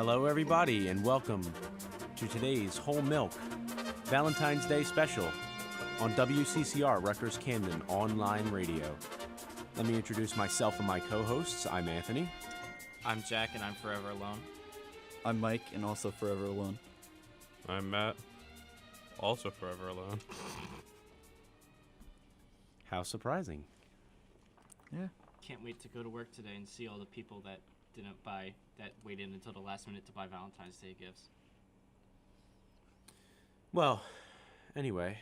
Hello, everybody, and welcome to today's Whole Milk Valentine's Day special on WCCR Rutgers Camden Online Radio. Let me introduce myself and my co-hosts. I'm Anthony. I'm Jack, and I'm forever alone. I'm Mike, and also forever alone. I'm Matt, also forever alone. How surprising. Yeah. Can't wait to go to work today and see all the people that waited until the last minute to buy Valentine's Day gifts. Well, anyway,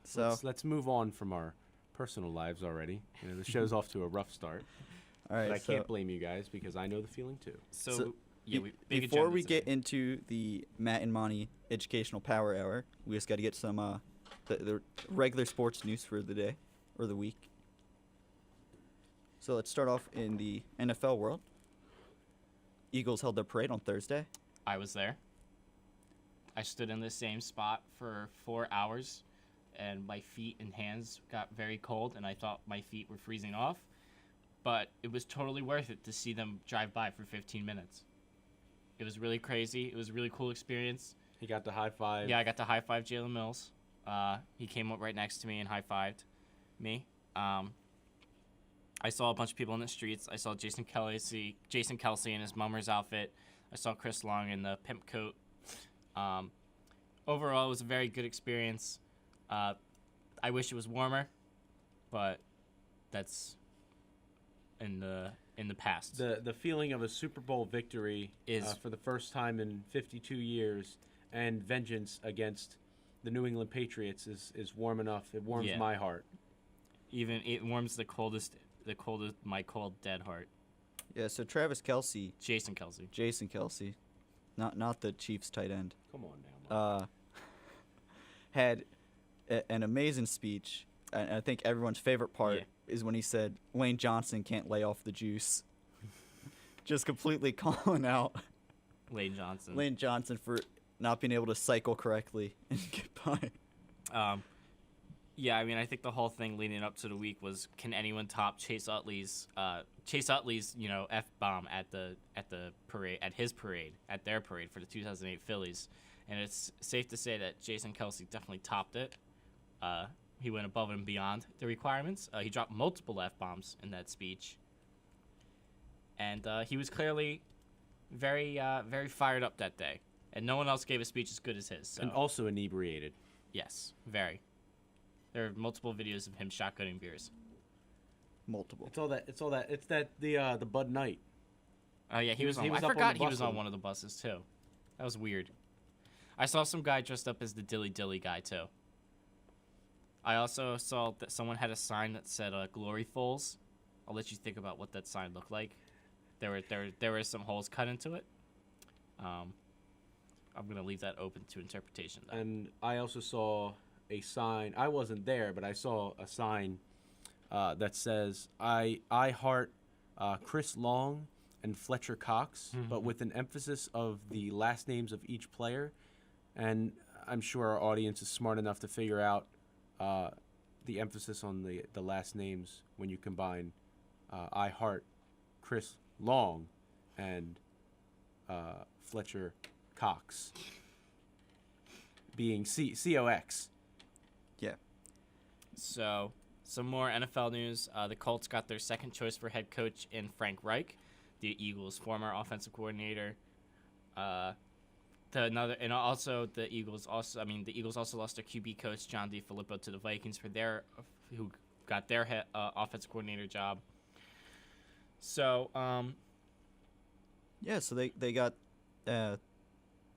So, let's move on from our personal lives already. The show's off to a rough start. all right. But I can't blame you guys because I know the feeling too. Before we get into the Matt and Monte Educational Power Hour, we just got to get some the regular sports news for the day or the week. So let's start off in the NFL world. Eagles held their parade on Thursday. I was there. I stood in the same spot for 4 hours, and my feet and hands got very cold, and I thought my feet were freezing off. But it was totally worth it to see them drive by for 15 minutes. It was really crazy. It was a really cool experience. He got the high five. Yeah, I got to high five Jalen Mills. He came up right next to me and high fived me. I saw a bunch of people in the streets. I saw Jason Kelsey in his Mummers outfit. I saw Chris Long in the pimp coat. Overall, it was a very good experience. I wish it was warmer, but that's in the past. The feeling of a Super Bowl victory is for the first time in 52 years and vengeance against the New England Patriots is warm enough. It warms my heart. Even it warms my cold dead heart. Yeah. So Jason Kelsey, not the Chiefs tight end. Come on now, Mike. Had an amazing speech. And I think everyone's favorite part is when he said Lane Johnson can't lay off the juice. Just completely calling out Lane Johnson for not being able to cycle correctly and get by. Yeah, I mean, I think the whole thing leading up to the week was, can anyone top Chase Utley's F-bomb at the parade, at their parade for the 2008 Phillies, and it's safe to say that Jason Kelsey definitely topped it. He went above and beyond the requirements. He dropped multiple F-bombs in that speech, and he was clearly very fired up that day, and no one else gave a speech as good as his. So. And also inebriated. Yes, very. There are multiple videos of him shotgunning beers. Multiple. It's all that. It's the Bud Knight. Oh yeah, he was I forgot he was on one of the buses too. That was weird. I saw some guy dressed up as the Dilly Dilly guy too. I also saw that someone had a sign that said "Glory Foals." I'll let you think about what that sign looked like. There were some holes cut into it. I'm gonna leave that open to interpretation though. And I also saw a sign. I wasn't there, but I saw a sign that says I heart Chris Long and Fletcher Cox, but with an emphasis of the last names of each player. And I'm sure our audience is smart enough to figure out the emphasis on the last names when you combine I heart Chris Long and Fletcher Cox being COX. Yeah. So, some more NFL news. The Colts got their second choice for head coach in Frank Reich, the Eagles' former offensive coordinator. The Eagles also lost their QB coach John DeFilippo to the Vikings who got their offensive coordinator job. So, so they got their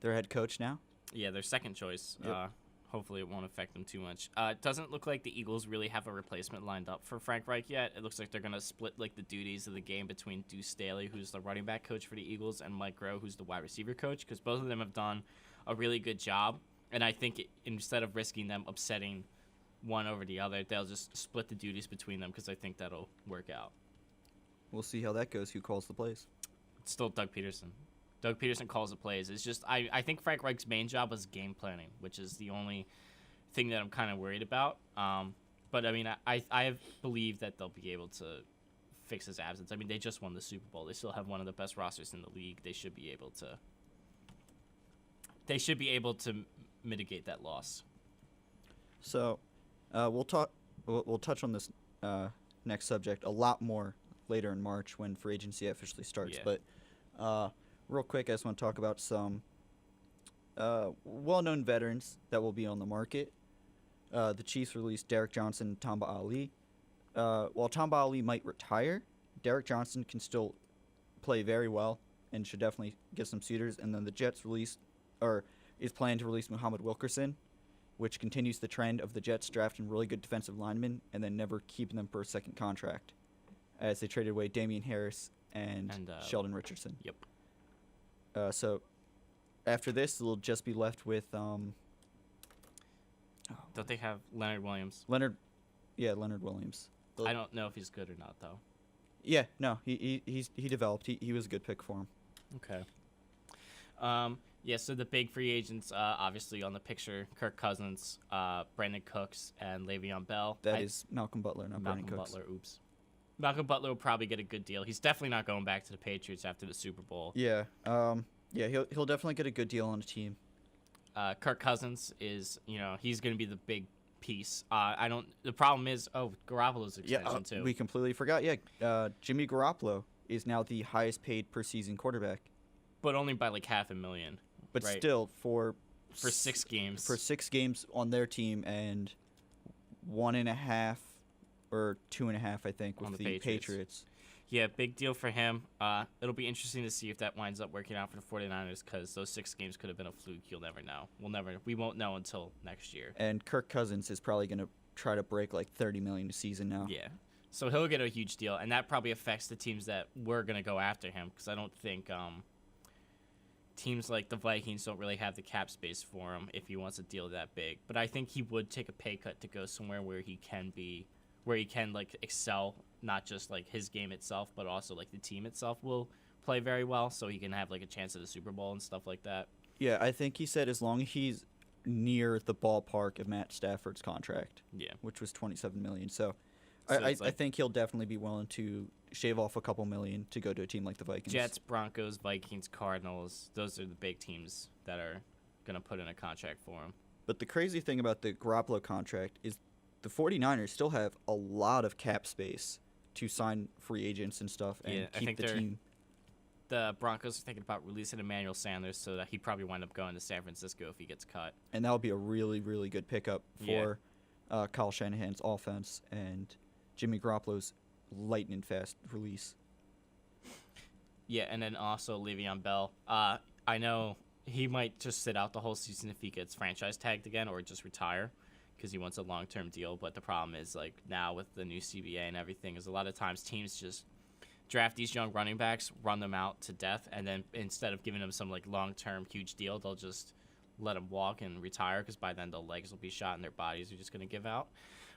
head coach now. Yeah, their second choice. Yep. Hopefully it won't affect them too much. It doesn't look like the Eagles really have a replacement lined up for Frank Reich yet. It looks like they're going to split the duties of the game between Deuce Staley, who's the running back coach for the Eagles, and Mike Groh, who's the wide receiver coach, because both of them have done a really good job. And I think instead of risking them upsetting one over the other, they'll just split the duties between them, because I think that'll work out. We'll see how that goes, who calls the plays. It's still Doug Peterson. Doug Peterson calls the plays. It's just I think Frank Reich's main job was game planning, which is the only thing that I'm kind of worried about. But I mean, I believe that they'll be able to fix his absence. I mean, they just won the Super Bowl. They still have one of the best rosters in the league. They should be able to. They should be able to mitigate that loss. So, we'll talk. We'll touch on this next subject a lot more later in March when free agency officially starts. Yeah. But real quick, I just want to talk about some well-known veterans that will be on the market. The Chiefs released Derek Johnson and Tamba Ali. While Tamba Ali might retire, Derek Johnson can still play very well and should definitely get some suitors. And then the Jets is planning to release Muhammad Wilkerson, which continues the trend of the Jets drafting really good defensive linemen and then never keeping them for a second contract, as they traded away Damian Harris and Sheldon Richardson. Yep. So after this, they'll just be left with Don't they have Leonard Williams? Leonard Williams. I don't know if he's good or not, though. Yeah, no, he developed. He was a good pick for him. Okay. Yeah, so the big free agents, obviously on the picture, Kirk Cousins, Brandon Cooks, and Le'Veon Bell. That is Malcolm Butler, not Brandon Cooks. Malcolm Butler will probably get a good deal. He's definitely not going back to the Patriots after the Super Bowl. Yeah. He'll definitely get a good deal on a team. Kirk Cousins is, he's going to be the big piece. The problem is, Garoppolo's extension too. We completely forgot. Yeah, Jimmy Garoppolo is now the highest paid per season quarterback. But only by like $500,000. But right? still, for 6 games. For 6 games on their team and 1.5 or 2.5, I think, with the Patriots. Yeah, big deal for him. It'll be interesting to see if that winds up working out for the 49ers, because those 6 games could have been a fluke. You'll never know. We won't know until next year. And Kirk Cousins is probably going to try to break like $30 million a season now. Yeah. So he'll get a huge deal, and that probably affects the teams that were going to go after him, because I don't think teams like the Vikings don't really have the cap space for him if he wants a deal that big. But I think he would take a pay cut to go somewhere where he can like excel, not just like his game itself, but also like the team itself will play very well, so he can have like a chance at the Super Bowl and stuff like that. Yeah, I think he said as long as he's near the ballpark of Matt Stafford's contract, which was $27 million. So I think he'll definitely be willing to shave off a couple million to go to a team like the Vikings. Jets, Broncos, Vikings, Cardinals, those are the big teams that are going to put in a contract for him. But the crazy thing about the Garoppolo contract is the 49ers still have a lot of cap space to sign free agents and stuff and keep the team. The Broncos are thinking about releasing Emmanuel Sanders, so that he probably wind up going to San Francisco if he gets cut. And that would be a really, really good pickup for Kyle Shanahan's offense and Jimmy Garoppolo's lightning fast release. Yeah, and then also Le'Veon Bell. I know he might just sit out the whole season if he gets franchise tagged again, or just retire because he wants a long-term deal. But the problem is, like, now with the new CBA and everything, is a lot of times teams just draft these young running backs, run them out to death, and then instead of giving them some like long-term huge deal, they'll just let them walk and retire, because by then their legs will be shot and their bodies are just going to give out.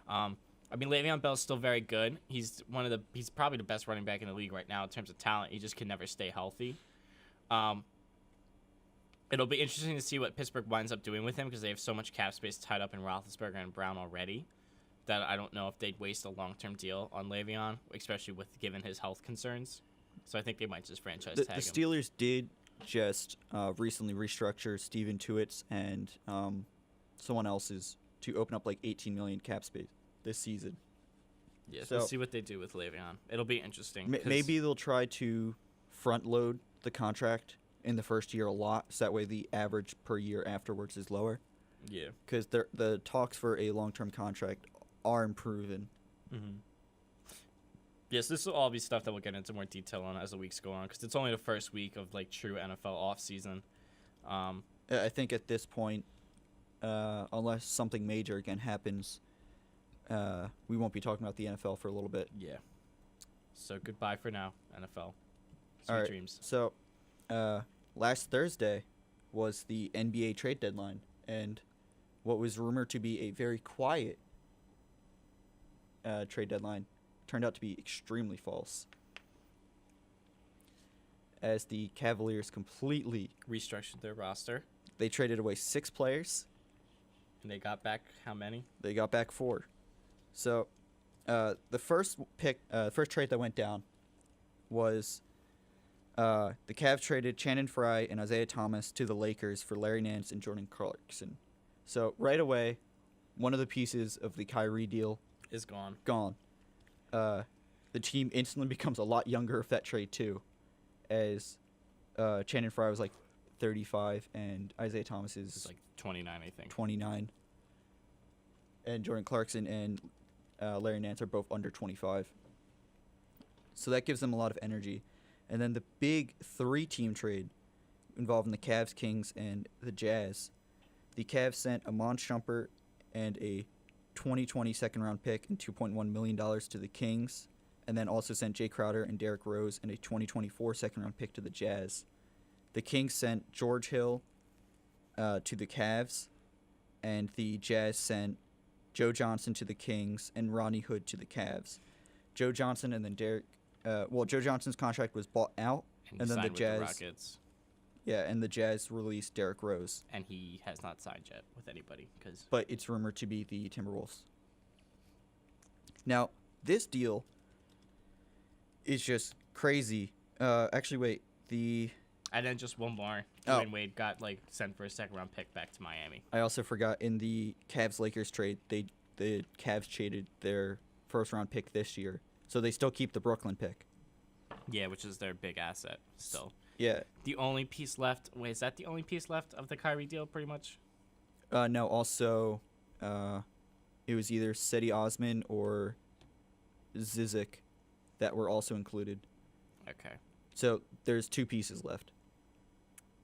I mean, Le'Veon Bell's still very good. He's probably the best running back in the league right now in terms of talent. He just can never stay healthy. It'll be interesting to see what Pittsburgh winds up doing with him, because they have so much cap space tied up in Roethlisberger and Brown already that I don't know if they'd waste a long-term deal on Le'Veon, especially given his health concerns. So I think they might just franchise tag him. The Steelers did just recently restructure Steven Tuitt's and someone else's to open up like $18 million cap space this season. Yeah, so we'll see what they do with Le'Veon. It'll be interesting. Maybe they'll try to front load the contract in the first year a lot, so that way the average per year afterwards is lower. Yeah. Because the talks for a long-term contract are improving. Mm-hmm. Yes, this will all be stuff that we'll get into more detail on as the weeks go on, because it's only the first week of like true NFL offseason. I think at this point, unless something major again happens, we won't be talking about the NFL for a little bit. Yeah. So goodbye for now, NFL. Sweet all right, dreams. So last Thursday was the NBA trade deadline, and what was rumored to be a very quiet trade deadline turned out to be extremely false, as the Cavaliers completely restructured their roster. They traded away 6 players. And they got back how many? They got back 4. So the first trade that went down was the Cavs traded Channing Frye and Isaiah Thomas to the Lakers for Larry Nance and Jordan Clarkson. So right away, one of the pieces of the Kyrie deal Is gone. gone. The team instantly becomes a lot younger with that trade too, as Channing Frye was like 35 and Isaiah Thomas is It's like 29, I think. 29. And Jordan Clarkson and Larry Nance are both under 25. So that gives them a lot of energy. And then the big 3-team trade involving the Cavs, Kings, and the Jazz. The Cavs sent Amon Shumpert and a 2020 second-round pick and $2.1 million to the Kings, and then also sent Jay Crowder and Derrick Rose and a 2024 second-round pick to the Jazz. The Kings sent George Hill to the Cavs, and the Jazz sent Joe Johnson to the Kings and Rodney Hood to the Cavs. Joe Johnson and then Joe Johnson's contract was bought out, And, and he then the signed with Jazz, the Rockets. and the Jazz released Derrick Rose, And he has not signed yet with anybody because but it's rumored to be the Timberwolves. Now, this deal is just crazy. Actually, wait, and then just one more. Oh. Dwayne Wade got sent for a second-round pick back to Miami. I also forgot in the Cavs-Lakers trade, the Cavs traded their first-round pick this year, so they still keep the Brooklyn pick. Yeah, which is their big asset still. Yeah. The only piece left. Wait, is that the only piece left of the Kyrie deal? Pretty much. No. Also, it was either Cedi Osman or Zizic that were also included. Okay. So there's 2 pieces left.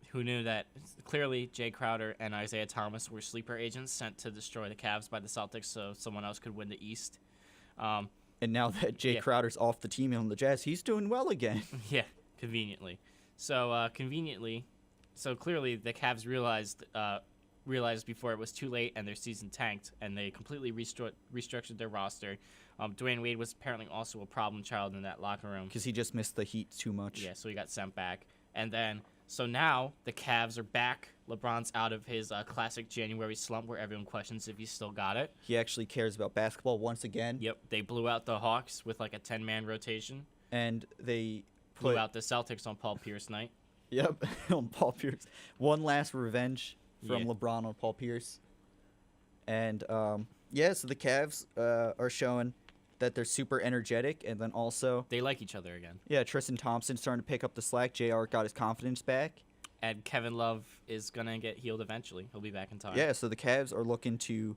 Who knew that? Clearly, Jay Crowder and Isaiah Thomas were sleeper agents sent to destroy the Cavs by the Celtics, so someone else could win the East. And now that Jay Yeah. Crowder's off the team on the Jazz, he's doing well again. Yeah, conveniently. So so clearly the Cavs realized before it was too late and their season tanked, and they completely restructured their roster. Dwayne Wade was apparently also a problem child in that locker room. Because he just missed the Heat too much. Yeah, so he got sent back. And then, so now the Cavs are back. LeBron's out of his classic January slump where everyone questions if he's still got it. He actually cares about basketball once again. Yep, they blew out the Hawks with a 10-man rotation. And they Blew out the Celtics on Paul Pierce night. Yep, on Paul Pierce. One last revenge from Yeah. LeBron on Paul Pierce. And, so the Cavs are showing that they're super energetic. And then also, They like each other again. Tristan Thompson's starting to pick up the slack. JR got his confidence back. And Kevin Love is going to get healed eventually. He'll be back in time. Yeah, so the Cavs are looking to...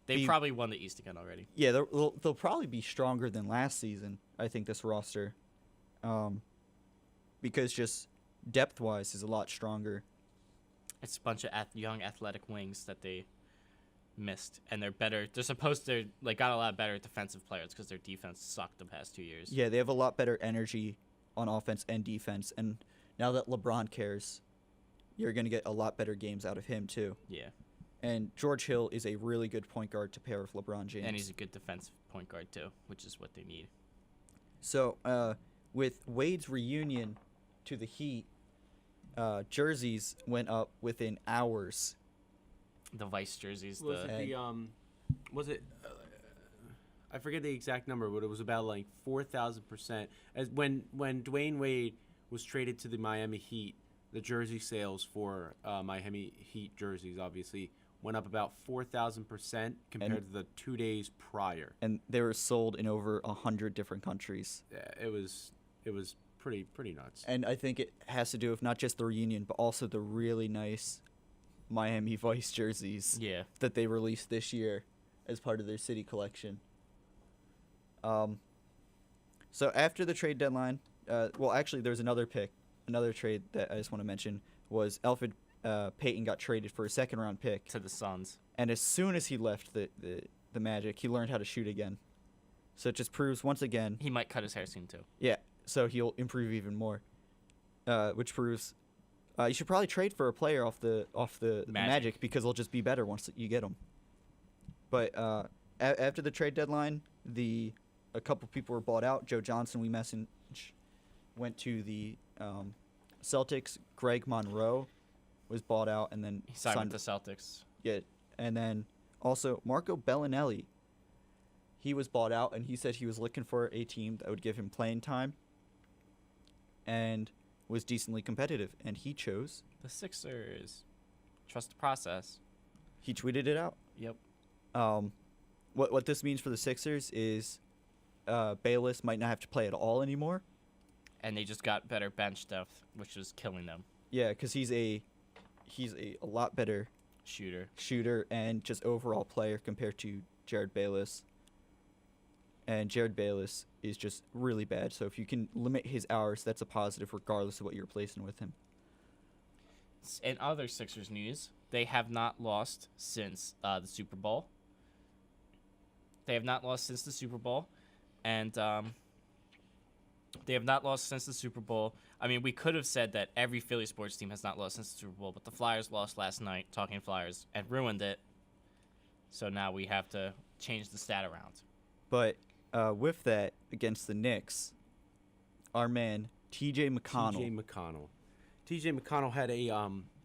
They probably won the East again already. Yeah, they'll probably be stronger than last season, I think, this roster. Because just depth-wise is a lot stronger. It's a bunch of young athletic wings that they missed. And they're better. They're supposed to, got a lot better defensive players because their defense sucked the past 2 years. Yeah, they have a lot better energy on offense and defense. And now that LeBron cares, you're going to get a lot better games out of him, too. Yeah. And George Hill is a really good point guard to pair with LeBron James. And he's a good defensive point guard, too, which is what they need. So, with Wade's reunion to the Heat, jerseys went up within hours. The Vice jerseys. Was it was it? I forget the exact number, but it was about 4,000%. As when Dwayne Wade was traded to the Miami Heat, the jersey sales for Miami Heat jerseys obviously went up about 4,000% compared to the 2 days prior. And they were sold in over 100 different countries. Yeah, it was pretty nuts. And I think it has to do with not just the reunion, but also the really nice Miami Vice jerseys Yeah. that they released this year as part of their city collection. So after the trade deadline, actually there's another trade that I just want to mention was Elfrid Payton got traded for a second-round pick. To the Suns. And as soon as he left the Magic, he learned how to shoot again. So it just proves once again, He might cut his hair soon, too. yeah, so he'll improve even more. Which proves you should probably trade for a player off the Magic because they'll just be better once you get them. But after the trade deadline, a couple people were bought out. Joe Johnson, we went to the Celtics. Greg Monroe was bought out and then He signed with the Celtics. Yeah, and then also Marco Bellinelli. he was bought out, and he said he was looking for a team that would give him playing time and was decently competitive, and he chose. The Sixers. Trust the process. He tweeted it out. Yep. What this means for the Sixers is Bayless might not have to play at all anymore. And they just got better bench depth, which was killing them. Yeah, because he's a lot better Shooter. and just overall player compared to Jared Bayless. And Jared Bayless is just really bad. So if you can limit his hours, that's a positive regardless of what you're replacing with him. In other Sixers news, they have not lost since the Super Bowl. And they have not lost since the Super Bowl. I mean, we could have said that every Philly sports team has not lost since the Super Bowl, but the Flyers lost last night, talking Flyers, and ruined it. So now we have to change the stat around. But with that, against the Knicks, our man T.J. McConnell. T.J. McConnell had a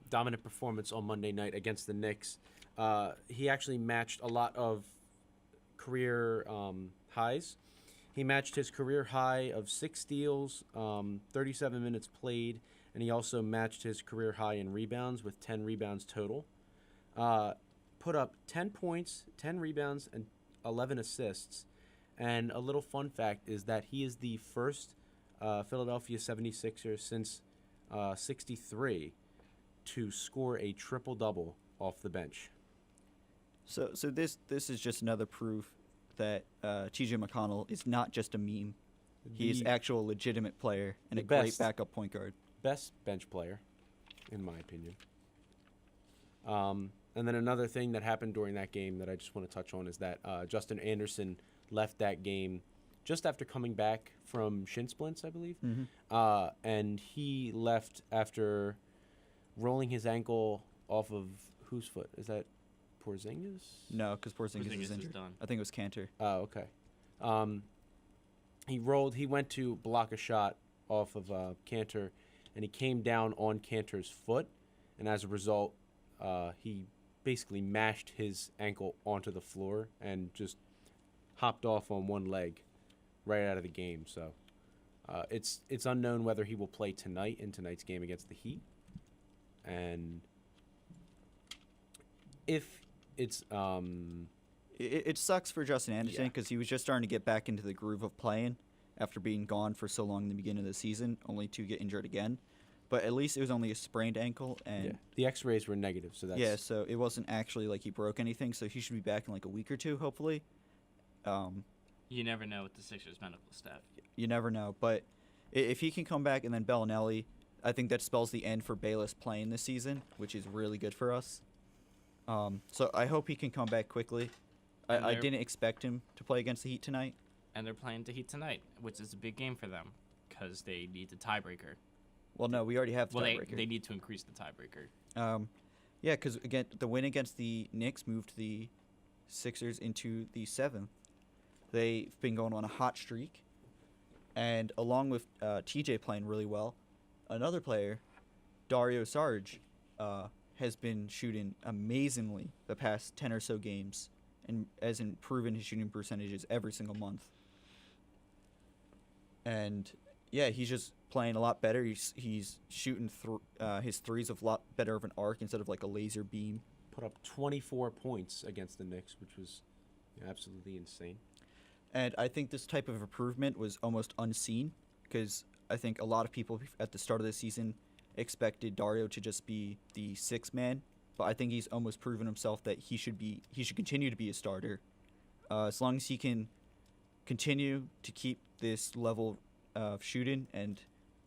dominant performance on Monday night against the Knicks. He actually matched a lot of career highs. He matched his career high of 6 steals, 37 minutes played, and he also matched his career high in rebounds with 10 rebounds total. Put up 10 points, 10 rebounds, and 11 assists. And a little fun fact is that he is the first Philadelphia 76er since 63 to score a triple-double off the bench. So this is just another proof that T.J. McConnell is not just a meme. He is actual legitimate player and a great backup point guard. Best bench player, in my opinion. And then another thing that happened during that game that I just want to touch on is that Justin Anderson left that game just after coming back from shin splints, I believe. Mm-hmm. And he left after rolling his ankle off of whose foot? Is that Porzingis? No, because Porzingis is injured. done. I think it was Cantor. Oh, okay. He went to block a shot off of Cantor, and he came down on Cantor's foot, and as a result, he basically mashed his ankle onto the floor and just hopped off on one leg right out of the game. So it's unknown whether he will play tonight in tonight's game against the Heat, and if it's It sucks for Justin Anderson because he was just starting to get back into the groove of playing after being gone for so long in the beginning of the season, only to get injured again. But at least it was only a sprained ankle, and the X-rays were negative, so that's so it wasn't actually like he broke anything. So he should be back in like a week or two, hopefully. You never know with the Sixers medical staff. You never know, but if he can come back and then Bellinelli, I think that spells the end for Bayless playing this season, which is really good for us. So I hope he can come back quickly. I didn't expect him to play against the Heat tonight. And they're playing the Heat tonight, which is a big game for them because they need the tiebreaker. Well, no, we already have the tiebreaker. They need to increase the tiebreaker. Yeah, because again, the win against the Knicks moved the Sixers into the 7th. They've been going on a hot streak, and along with TJ playing really well, another player, Dario Saric, has been shooting amazingly the past 10 or so games, and has improved his shooting percentages every single month. And yeah, he's just playing a lot better. He's shooting his threes of a lot better of an arc instead of like a laser beam. put up 24 points against the Knicks, which was absolutely insane. And I think this type of improvement was almost unseen because I think a lot of people at the start of the season expected Dario to just be the sixth man, but I think he's almost proven himself that he should continue to be a starter. As long as he can continue to keep this level of shooting and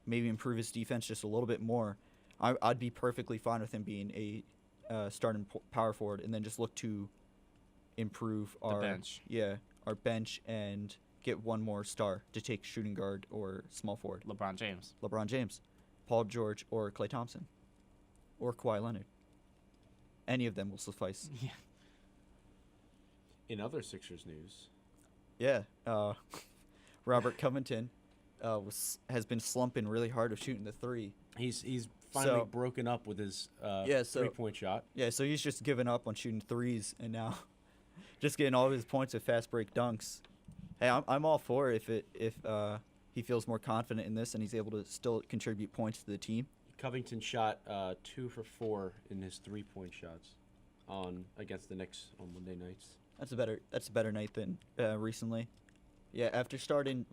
maybe improve his defense just a little bit more, I'd be perfectly fine with him being a starting power forward, and then just look to improve our bench. Yeah, our bench and get one more star to take shooting guard or small forward. LeBron James. Paul George, or Klay Thompson, or Kawhi Leonard. Any of them will suffice. Yeah. In other Sixers news, Yeah, Robert Covington has been slumping really hard of shooting the three. he's finally broken up with his 3-point shot. Yeah, so he's just given up on shooting threes, and now just getting all of his points with fast break dunks. Hey, I'm all for it if he feels more confident in this and he's able to still contribute points to the team. Covington shot 2 for 4 in his 3-point shots against the Knicks on Monday nights. That's a better night than recently. Yeah, after starting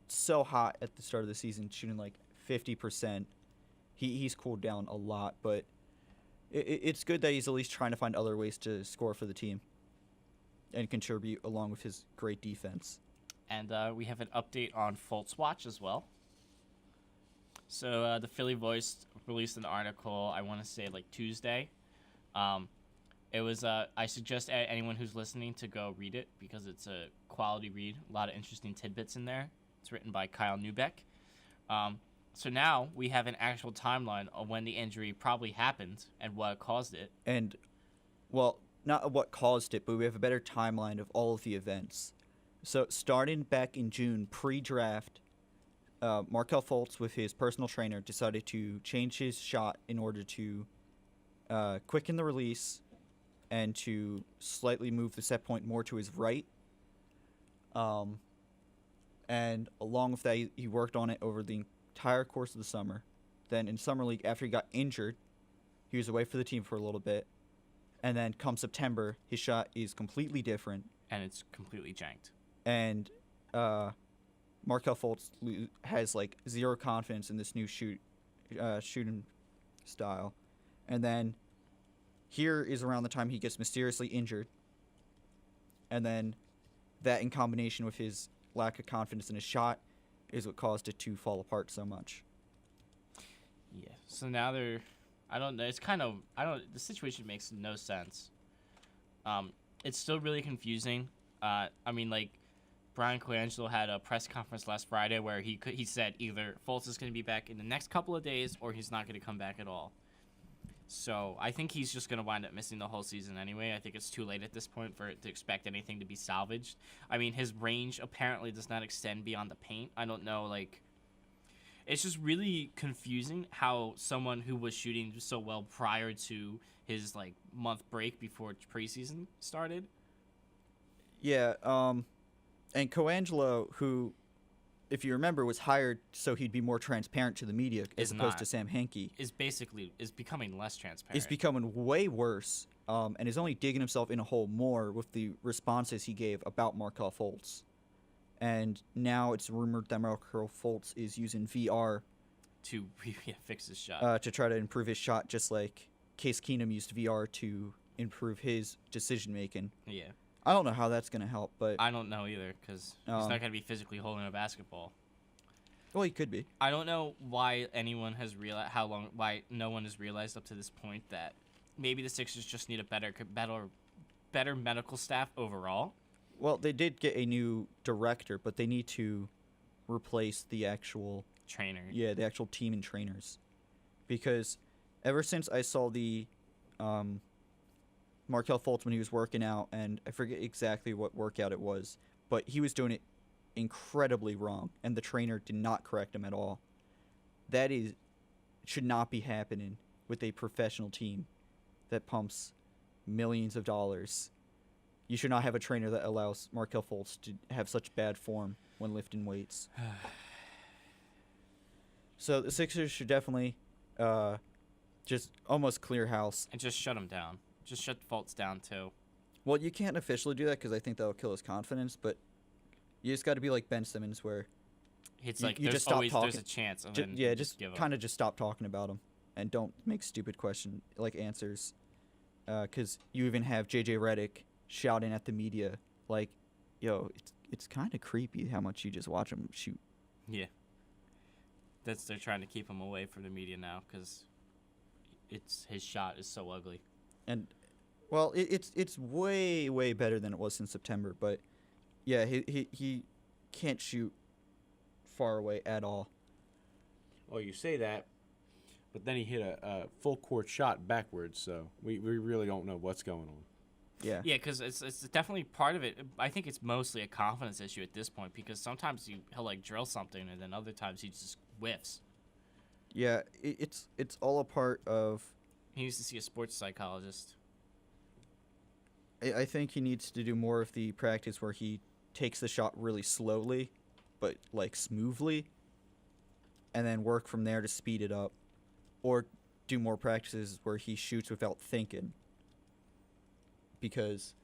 so hot at the start of the season, shooting like 50%, he's cooled down a lot. But it's good that he's at least trying to find other ways to score for the team and contribute along with his great defense. And we have an update on Fultz Watch as well. So the Philly Voice released an article, I want to say like Tuesday. It was, I suggest anyone who's listening to go read it because it's a quality read. A lot of interesting tidbits in there. It's written by Kyle Neubeck. So now we have an actual timeline of when the injury probably happened and what caused it. And, well, not what caused it, but we have a better timeline of all of the events. So starting back in June, pre-draft, Markelle Fultz, with his personal trainer, decided to change his shot in order to quicken the release and to slightly move the set point more to his right. And along with that, he worked on it over the entire course of the summer. Then in Summer League, after he got injured, he was away for the team for a little bit. And then come September, his shot is completely different. And it's completely janked. And Markelle Fultz has like zero confidence in this new shooting style. And then here is around the time he gets mysteriously injured. And then that in combination with his lack of confidence in his shot is what caused it to fall apart so much. Yeah. So now I don't know. It's the situation makes no sense. It's still really confusing. I mean, like, Brian Colangelo had a press conference last Friday where he said either Fultz is going to be back in the next couple of days or he's not going to come back at all. So I think he's just going to wind up missing the whole season anyway. I think it's too late at this point for it to expect anything to be salvaged. I mean, his range apparently does not extend beyond the paint. I don't know, like, it's just really confusing how someone who was shooting so well prior to his, like, month break before preseason started. Yeah, and Colangelo, who, if you remember, was hired so he'd be more transparent to the media as opposed to Sam Hinkie, is becoming less transparent. Is becoming way worse, and is only digging himself in a hole more with the responses he gave about Markelle Fultz. And now it's rumored that Markelle Fultz is using VR to fix his shot. To try to improve his shot, just like Case Keenum used VR to improve his decision making. Yeah. I don't know how that's going to help, but I don't know either because he's not going to be physically holding a basketball. Well, he could be. I don't know why anyone has realized why no one has realized up to this point that maybe the Sixers just need a better medical staff overall. Well, they did get a new director, but they need to replace the actual trainer. Yeah, the actual team and trainers, because ever since I saw the Markelle Fultz when he was working out, and I forget exactly what workout it was, but he was doing it incredibly wrong, and the trainer did not correct him at all. That should not be happening with a professional team that pumps millions of dollars. You should not have a trainer that allows Markelle Fultz to have such bad form when lifting weights. So the Sixers should definitely just almost clear house. And just shut him down. Just shut Fultz down, too. Well, you can't officially do that because I think that'll kill his confidence, but you just got to be like Ben Simmons where it's like there's always there's a chance. And then just kind of just stop talking about him and don't make stupid answers. Because you even have J.J. Redick shouting at the media like, yo, it's kind of creepy how much you just watch him shoot. Yeah. They're trying to keep him away from the media now because his shot is so ugly. And, well, it's way, way better than it was in September. But, yeah, he can't shoot far away at all. Well, you say that, but then he hit a full court shot backwards, so we really don't know what's going on. Yeah. Yeah, because it's definitely part of it. I think it's mostly a confidence issue at this point because sometimes he'll like drill something and then other times he just whiffs. Yeah, it's all a part of. He needs to see a sports psychologist. I think he needs to do more of the practice where he takes the shot really slowly, but like smoothly, and then work from there to speed it up, or do more practices where he shoots without thinking. Because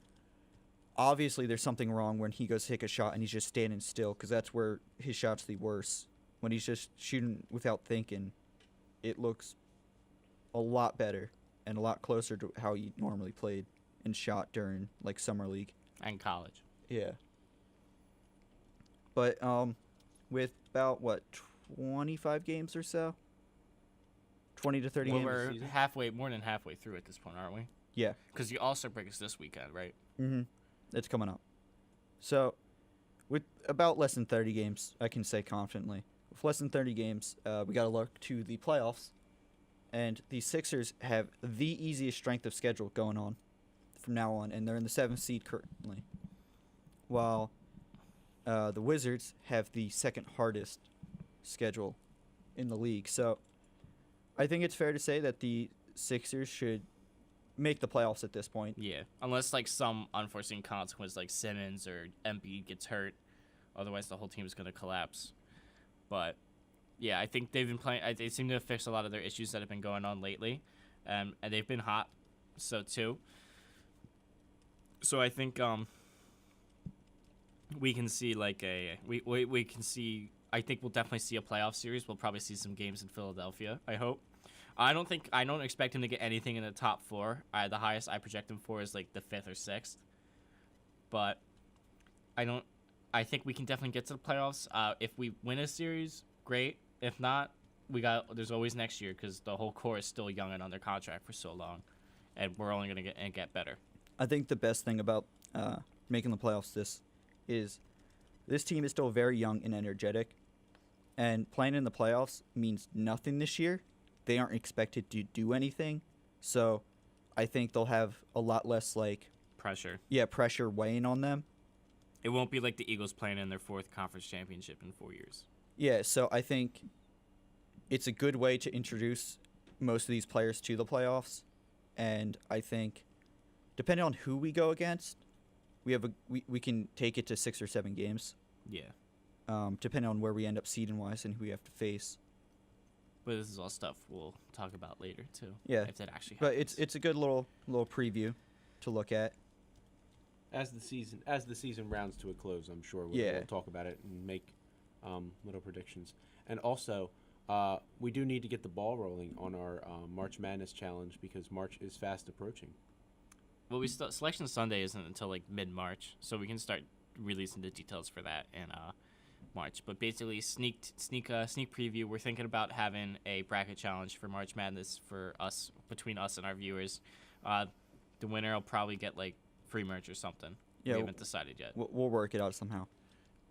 obviously there's something wrong when he goes to take a shot and he's just standing still, because that's where his shot's the worst. When he's just shooting without thinking, it looks a lot better and a lot closer to how he normally played and shot during like summer league and college. Yeah. But with about 25 games or so, 20 to 30 Well, games. we're more than halfway through at this point, aren't we? Yeah. Because the All-Star break is this weekend, right? Mm-hmm. It's coming up. So, with about less than 30 games, I can say confidently, with less than 30 games, we got to look to the playoffs, and the Sixers have the easiest strength of schedule going on from now on, and they're in the 7th seed currently, while the Wizards have the second hardest schedule in the league. So I think it's fair to say that the Sixers should make the playoffs at this point. Yeah, unless like some unforeseen consequence, like Simmons or Embiid gets hurt, otherwise the whole team is going to collapse. But yeah, I think they've been playing. They seem to have fixed a lot of their issues that have been going on lately, and they've been hot, so too. So I think we can see like we can see. I think we'll definitely see a playoff series. We'll probably see some games in Philadelphia, I hope. I don't expect him to get anything in the top 4. The highest I project him for is like the 5th or 6th. But I think we can definitely get to the playoffs. If we win a series, great. If not, there's always next year, because the whole core is still young and under contract for so long, and we're only going to get better. I think the best thing about making the playoffs this team is still very young and energetic, and playing in the playoffs means nothing this year. They aren't expected to do anything, so I think they'll have a lot less pressure weighing on them. It won't be like the Eagles playing in their 4th conference championship in 4 years. Yeah, so I think it's a good way to introduce most of these players to the playoffs, and I think depending on who we go against, we can take it to 6 or 7 games. Yeah. Depending on where we end up seeding wise and who we have to face. But this is all stuff we'll talk about later too. Yeah. If that actually happens. But it's a good little preview to look at. As the season rounds to a close, I'm sure we'll talk about it and make little predictions. And also, we do need to get the ball rolling on our March Madness challenge, because March is fast approaching. Well, Selection Sunday isn't until like mid-March, so we can start releasing the details for that in March. But basically, sneak preview. We're thinking about having a bracket challenge for March Madness for us, between us and our viewers. The winner will probably get like free merch or something. Yeah, we haven't decided yet. We'll work it out somehow.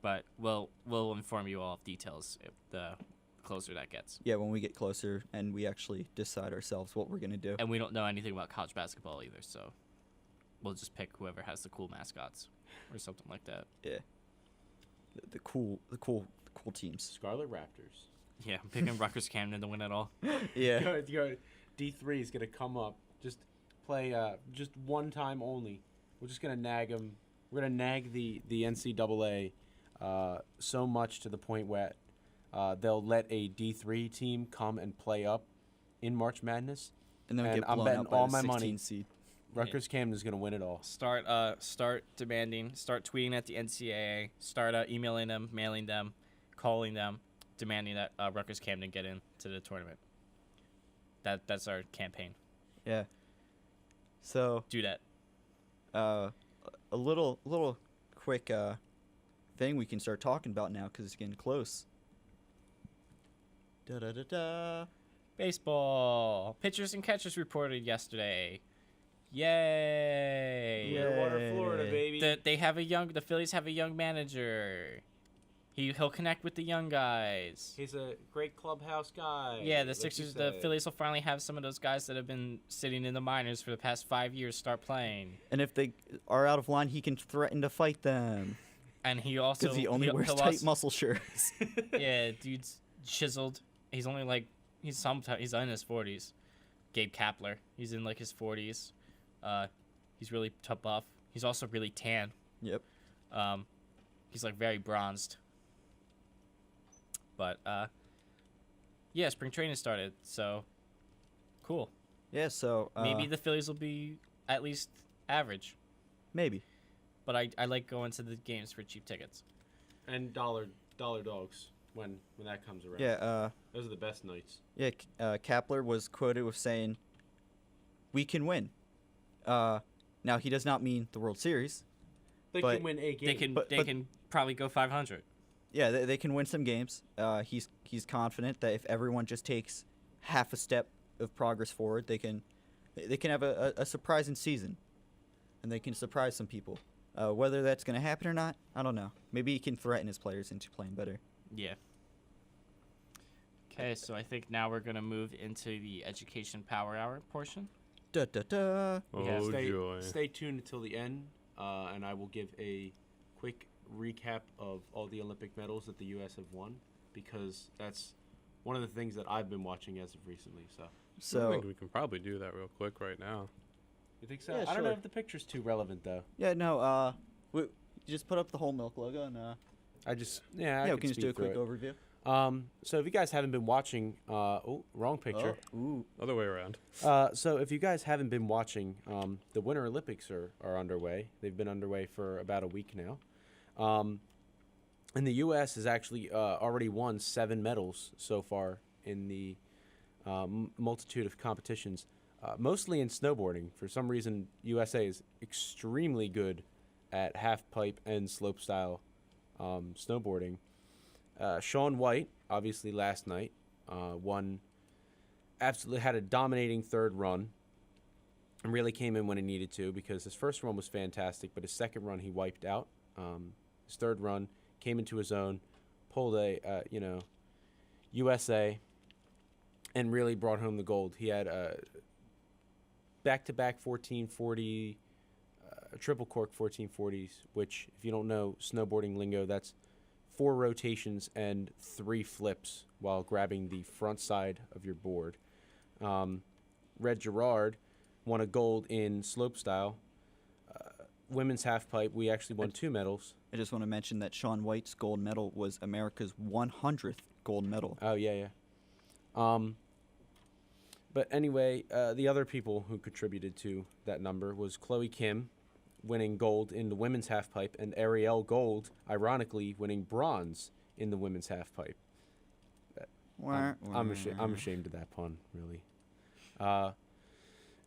But we'll inform you all of details if the closer that gets. Yeah, when we get closer and we actually decide ourselves what we're gonna do. And we don't know anything about college basketball either, so we'll just pick whoever has the cool mascots or something like that. Yeah. The cool teams. Scarlet Raptors. Yeah, I'm picking Rutgers Camden to win it all. Yeah. D3 is gonna come up. Just play just one time only. We're just gonna nag them. We're gonna nag the NCAA so much to the point where they'll let a D3 team come and play up in March Madness. And then get I'm blown betting out by all the my 16 money. seed. Rutgers Camden is gonna win it all. Start demanding, start tweeting at the NCAA, start emailing them, mailing them, calling them, demanding that Rutgers Camden get into the tournament. That's our campaign. Yeah. So Do that. a little quick thing we can start talking about now because it's getting close. Da da da da. Baseball. Pitchers and catchers reported yesterday. Yay! Clearwater, Florida, baby. The Phillies have a young manager. He'll connect with the young guys. He's a great clubhouse guy. Yeah, the Phillies will finally have some of those guys that have been sitting in the minors for the past 5 years start playing. And if they are out of line, he can threaten to fight them. And he also Because he only wears tight muscle shirts. Yeah, dude's chiseled. He's only like he's in his 40s. Gabe Kapler, he's in like his 40s. He's really buff. He's also really tan. Yep. He's like very bronzed. But yeah, spring training started, so cool. Yeah. So Maybe the Phillies will be at least average. maybe. But I like going to the games for cheap tickets. And dollar dogs when that comes around. Yeah. Those are the best nights. Yeah. Kapler was quoted with saying, "We can win." Now he does not mean the World Series. They But can win a game. They can But- can probably go 500. Yeah, they can win some games. He's confident that if everyone just takes half a step of progress forward, they can have a surprising season, and they can surprise some people. Whether that's going to happen or not, I don't know. Maybe he can threaten his players into playing better. Yeah. Okay, so I think now we're gonna move into the education power hour portion. Da da da. Yeah, Oh, stay, joy. stay tuned until the end, and I will give a quick recap of all the Olympic medals that the U.S. have won, because that's one of the things that I've been watching as of recently. So I So think we can probably do that real quick right now. you think so? Yeah, I don't know sure. if the picture's too relevant though. yeah, no. We just put up the whole milk logo, and I just I yeah, we could can just do a speed through quick it. overview. So if you guys haven't been watching, wrong picture. Oh, ooh. Other way around. So if you guys haven't been watching, the Winter Olympics are underway. They've been underway for about a week now. And the U.S. has actually already won 7 medals so far in the multitude of competitions, mostly in snowboarding. For some reason, USA is extremely good at half pipe and slopestyle snowboarding. Shaun White, obviously last night, won. Absolutely had a dominating third run, and really came in when he needed to, because his first run was fantastic, but his second run he wiped out. His third run came into his own, pulled a USA, and really brought home the gold. He had back-to-back 1440, triple cork 1440s, which, if you don't know snowboarding lingo, that's 4 rotations and 3 flips while grabbing the front side of your board. Red Gerard won a gold in slopestyle. Women's half pipe, we actually won 2 medals. I just want to mention that Shaun White's gold medal was America's 100th gold medal. Oh, yeah. But anyway, the other people who contributed to that number was Chloe Kim, winning gold in the women's half pipe, and Ariel Gold, ironically, winning bronze in the women's half pipe. I'm ashamed of that pun, really.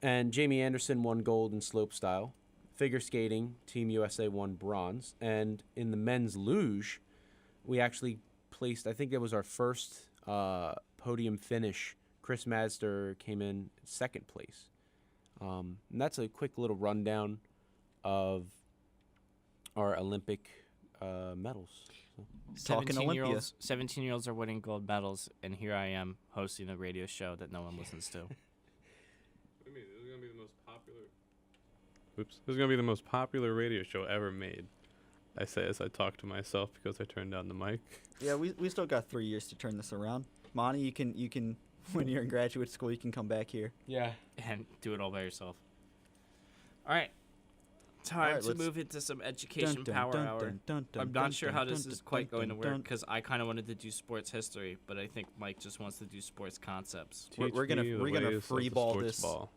And Jamie Anderson won gold in slopestyle. Figure skating, Team USA won bronze. And in the men's luge, we actually placed, I think that was our first podium finish. Chris Madster came in second place. And that's a quick little rundown of our Olympic medals. So. Talking Olympia. 17-year-olds are winning gold medals, and here I am hosting a radio show that no one listens to. I mean, this is gonna be the most popular. Oops, this is gonna be the most popular radio show ever made. I say as I talk to myself because I turned down the mic. Yeah, we still got 3 years to turn this around. Monty, you can when you're in graduate school, you can come back here. Yeah. And do it all by yourself. All right. Time to move into some education power hour. I'm not sure how this is quite going to work, because I kind of wanted to do sports history, but I think Mike just wants to do sports concepts. We're gonna free ball this. Ball.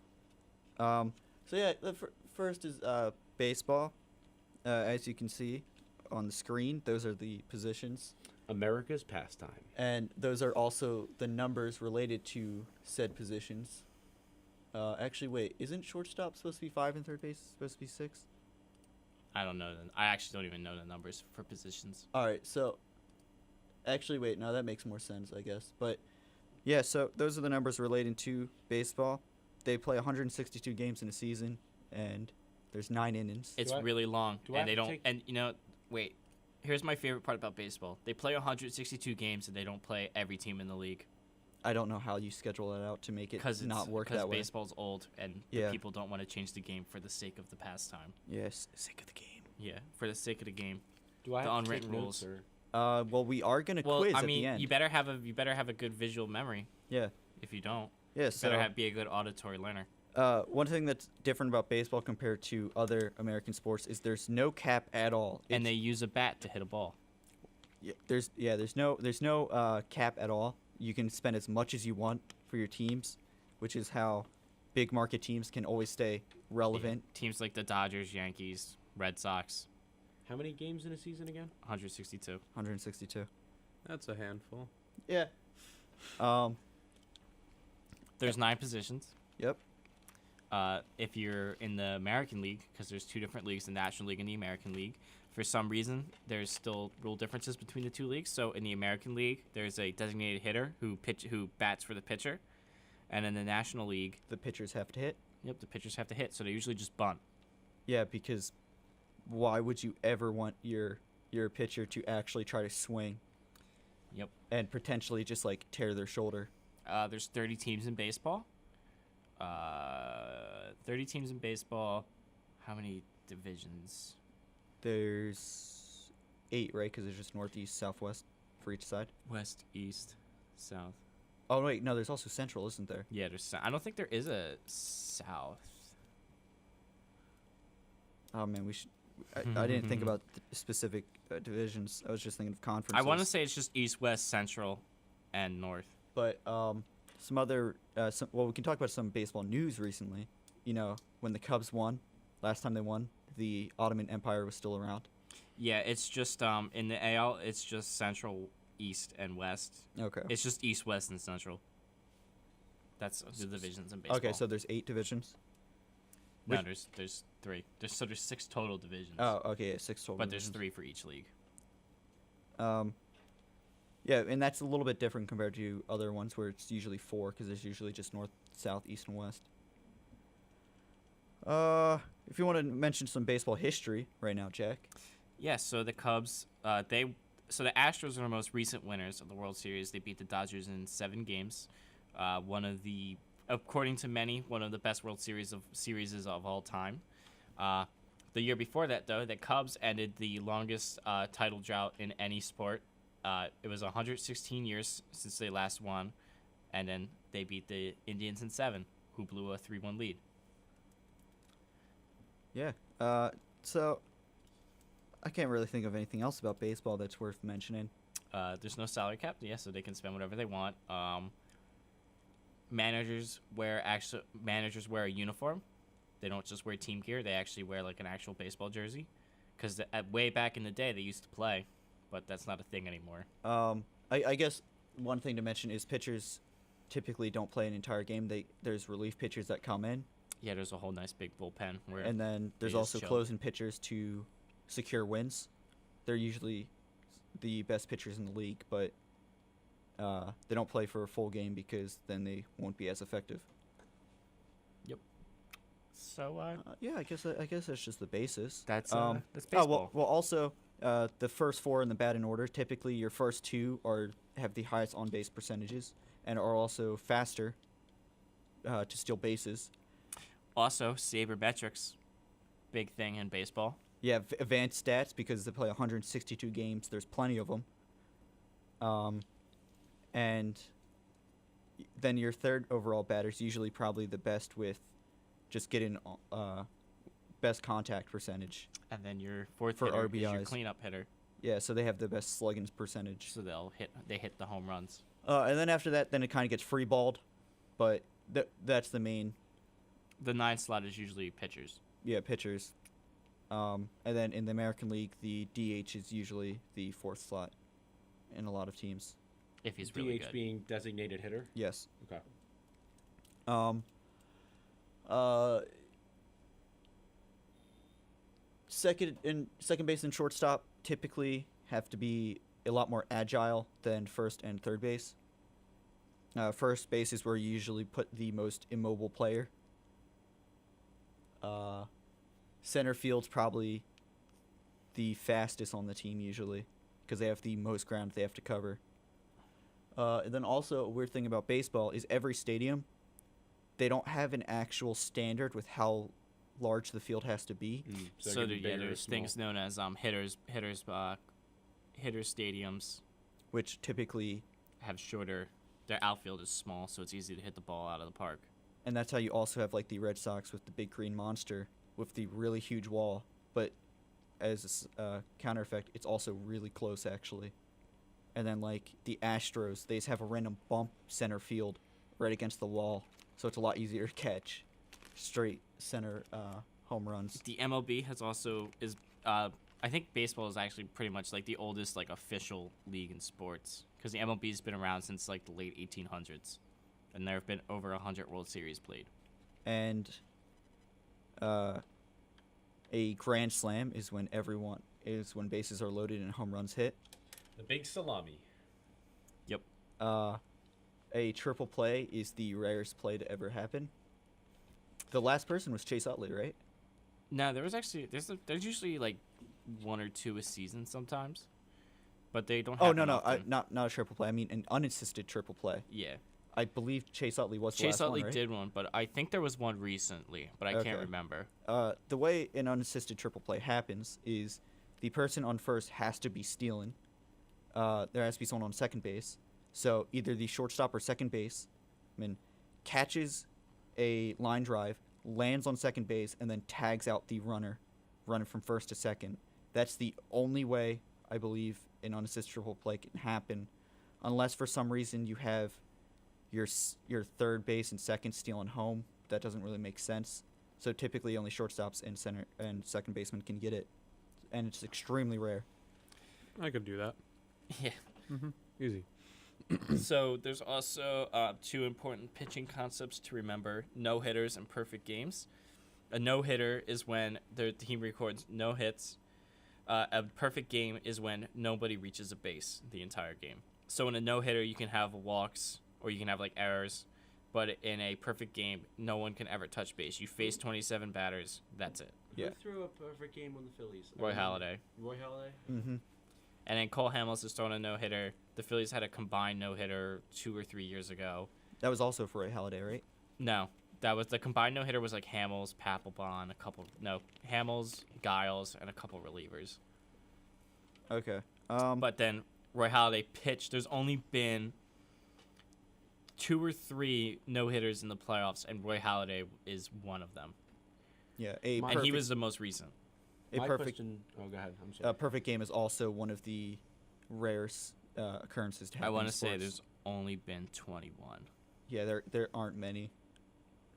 So yeah, the first is baseball. As you can see on the screen, those are the positions, America's pastime. and those are also the numbers related to said positions. Actually, wait, isn't shortstop supposed to be 5 and third base supposed to be 6? I don't know. I actually don't even know the numbers for positions. All right, so actually, wait, no, that makes more sense, I guess. But yeah, so those are the numbers relating to baseball. They play 162 games in a season, and there's 9 innings. It's Do I- really long, do I have and they to don't. take- And wait. Here's my favorite part about baseball: they play 162 games, and they don't play every team in the league I don't know how you schedule that out to make it because not work that way. baseball's old, and Yeah. the people don't want to change the game for the sake of the pastime. Yes, sake of the game. Yeah, for the sake of the game. Do I The have to take unwritten notes, rules. or Well, we are gonna Well, quiz I at mean, the end. you better have a good visual memory. Yeah, If you don't, yeah. you So better be a good auditory learner. One thing that's different about baseball compared to other American sports is there's no cap at all. And they use a bat to hit a ball. There's no cap at all. You can spend as much as you want for your teams, which is how big market teams can always stay relevant. Yeah. Teams like the Dodgers, Yankees, Red Sox. How many games in a season again? 162. 162. That's a handful. Yeah. There's 9 positions. Yep. If you're in the American League, because there's 2 different leagues, the National League and the American League, for some reason, there's still rule differences between the 2 leagues. So in the American League, there's a designated hitter who bats for the pitcher. And in the National League, The pitchers have to hit. the pitchers have to hit, so they usually just bunt. Yeah, because why would you ever want your pitcher to actually try to swing Yep. and potentially just like tear their shoulder? There's 30 teams in baseball. 30 teams in baseball. How many divisions? There's 8, right? Because there's just northeast, southwest for each side. West, East, South. Oh wait, no, there's also central, isn't there? Yeah, I don't think there is a South. Oh man, we should. I didn't think about the specific divisions. I was just thinking of I conferences. want to say it's just East, West, Central, and North. But some other. We can talk about some baseball news recently. You know, when the Cubs won, last time they won, the Ottoman Empire was still around. Yeah, it's just in the AL, it's just Central, East, and West. Okay. It's just East, West, and Central. That's the divisions in baseball. Okay, so there's 8 divisions. no, which- there's 3. There's 6 total divisions. Oh, okay, yeah, 6 total. but there's divisions. 3 for each league. Yeah, and that's a little bit different compared to other ones where it's usually 4 because there's usually just north, south, east, and west. If you want to mention some baseball history right now, Jack. Yeah, so the Cubs, so the Astros are the most recent winners of the World Series. They beat the Dodgers in 7 games. According to many, one of the best World Series of all time. The year before that, though, the Cubs ended the longest title drought in any sport. It was 116 years since they last won, and then they beat the Indians in 7, who blew a 3-1 lead. Yeah. So I can't really think of anything else about baseball that's worth mentioning. There's no salary cap, so they can spend whatever they want. Managers wear a uniform. They don't just wear team gear. They actually wear like an actual baseball jersey. Because way back in the day, they used to play, but that's not a thing anymore. I guess one thing to mention is pitchers typically don't play an entire game. There's relief pitchers that come in, Yeah, there's a whole nice big bullpen where and then there's just also chill. closing pitchers to secure wins. They're usually the best pitchers in the league, but they don't play for a full game because then they won't be as effective. So Yeah, I guess that's just the basis. that's Oh baseball. well. Also, the first 4 in the batting order. Typically, your first 2 have the highest on base percentages and are also faster to steal bases. Also, sabermetrics, big thing in baseball. Yeah, advanced stats because they play 162 games. There's plenty of them. And then your third overall batter's usually probably the best with just getting best contact percentage. And then your fourth For hitter is your RBIs. cleanup hitter, Yeah, so they have the best slugging percentage. so they hit the home runs. And then after that, then it kind of gets free balled, but that's the main The 9th slot is usually pitchers. pitchers. And then in the American League, the DH is usually the 4th slot in a lot of teams. If he's really DH good. being designated hitter. Yes. Okay. Second base and shortstop typically have to be a lot more agile than first and third base. First base is where you usually put the most immobile player. Center field's probably the fastest on the team usually because they have the most ground they have to cover. And then also a weird thing about baseball is every stadium, they don't have an actual standard with how large the field has to be. So getting bigger or there's small. things known as hitters stadiums Which typically, have shorter. Their outfield is small, so it's easy to hit the ball out of the park. And that's how you also have like the Red Sox with the big green monster with the really huge wall. But as a counter effect, it's also really close actually. And then like the Astros, they just have a random bump center field right against the wall, so it's a lot easier to catch straight center home runs. The MLB has also I think baseball is actually pretty much like the oldest like official league in sports because the MLB's been around since like the late 1800s, and there have been over 100 World Series played. And a grand slam is when bases are loaded and home runs hit. The big salami. Yep. A triple play is the rarest play to ever happen. The last person was Chase Utley, right? No, there was actually there's usually like one or two a season sometimes, but they don't. Oh no, not a triple play. I mean an unassisted triple play. Yeah. I believe Chase Utley was the Chase last Utley one, right? did one, but I think there was one recently, but I Okay. can't remember. The way an unassisted triple play happens is the person on first has to be stealing. There has to be someone on second base. So either the shortstop or second baseman catches a line drive, lands on second base, and then tags out the runner running from first to second. That's the only way, I believe, an unassisted triple play can happen, unless for some reason you have your third base and second stealing home. That doesn't really make sense. So typically only shortstops and center and second baseman can get it, and it's extremely rare. I could do that. Yeah. Easy. So there's also two important pitching concepts to remember: no hitters and perfect games. A no hitter is when the team records no hits. A perfect game is when nobody reaches a base the entire game. So in a no hitter, you can have walks or you can have like errors, but in a perfect game, no one can ever touch base. You face 27 batters. That's it. Yeah. Who threw a perfect game on the Phillies? Roy Halladay. Roy Halladay? Mm-hmm. And then Cole Hamels is throwing a no-hitter. The Phillies had a combined no-hitter 2 or 3 years ago. That was also for Roy Halladay, right? No, that was the combined no-hitter was like Hamels, Papelbon, Hamels, Giles, and a couple relievers. Okay. But then Roy Halladay pitched. There's only been 2 or 3 no-hitters in the playoffs, and Roy Halladay is one of them. Yeah, And he was the most recent. a perfect question. Oh, go ahead. I'm sorry. perfect game is also one of the rarest occurrences to happen. I want in to say sports. there's only been 21. Yeah, there aren't many.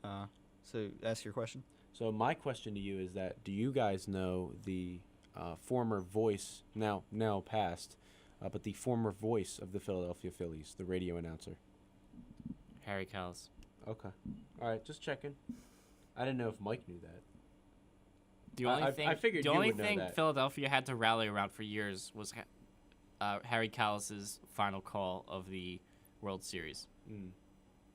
So ask your question. So my question to you is that do you guys know the former voice, now past, but the former voice of the Philadelphia Phillies, the radio announcer? Harry Callis. Okay. All right, just checking. I didn't know if Mike knew that. The only thing, I figured the you only would know thing that. Philadelphia had to rally around for years was Harry Callis's final call of the World Series.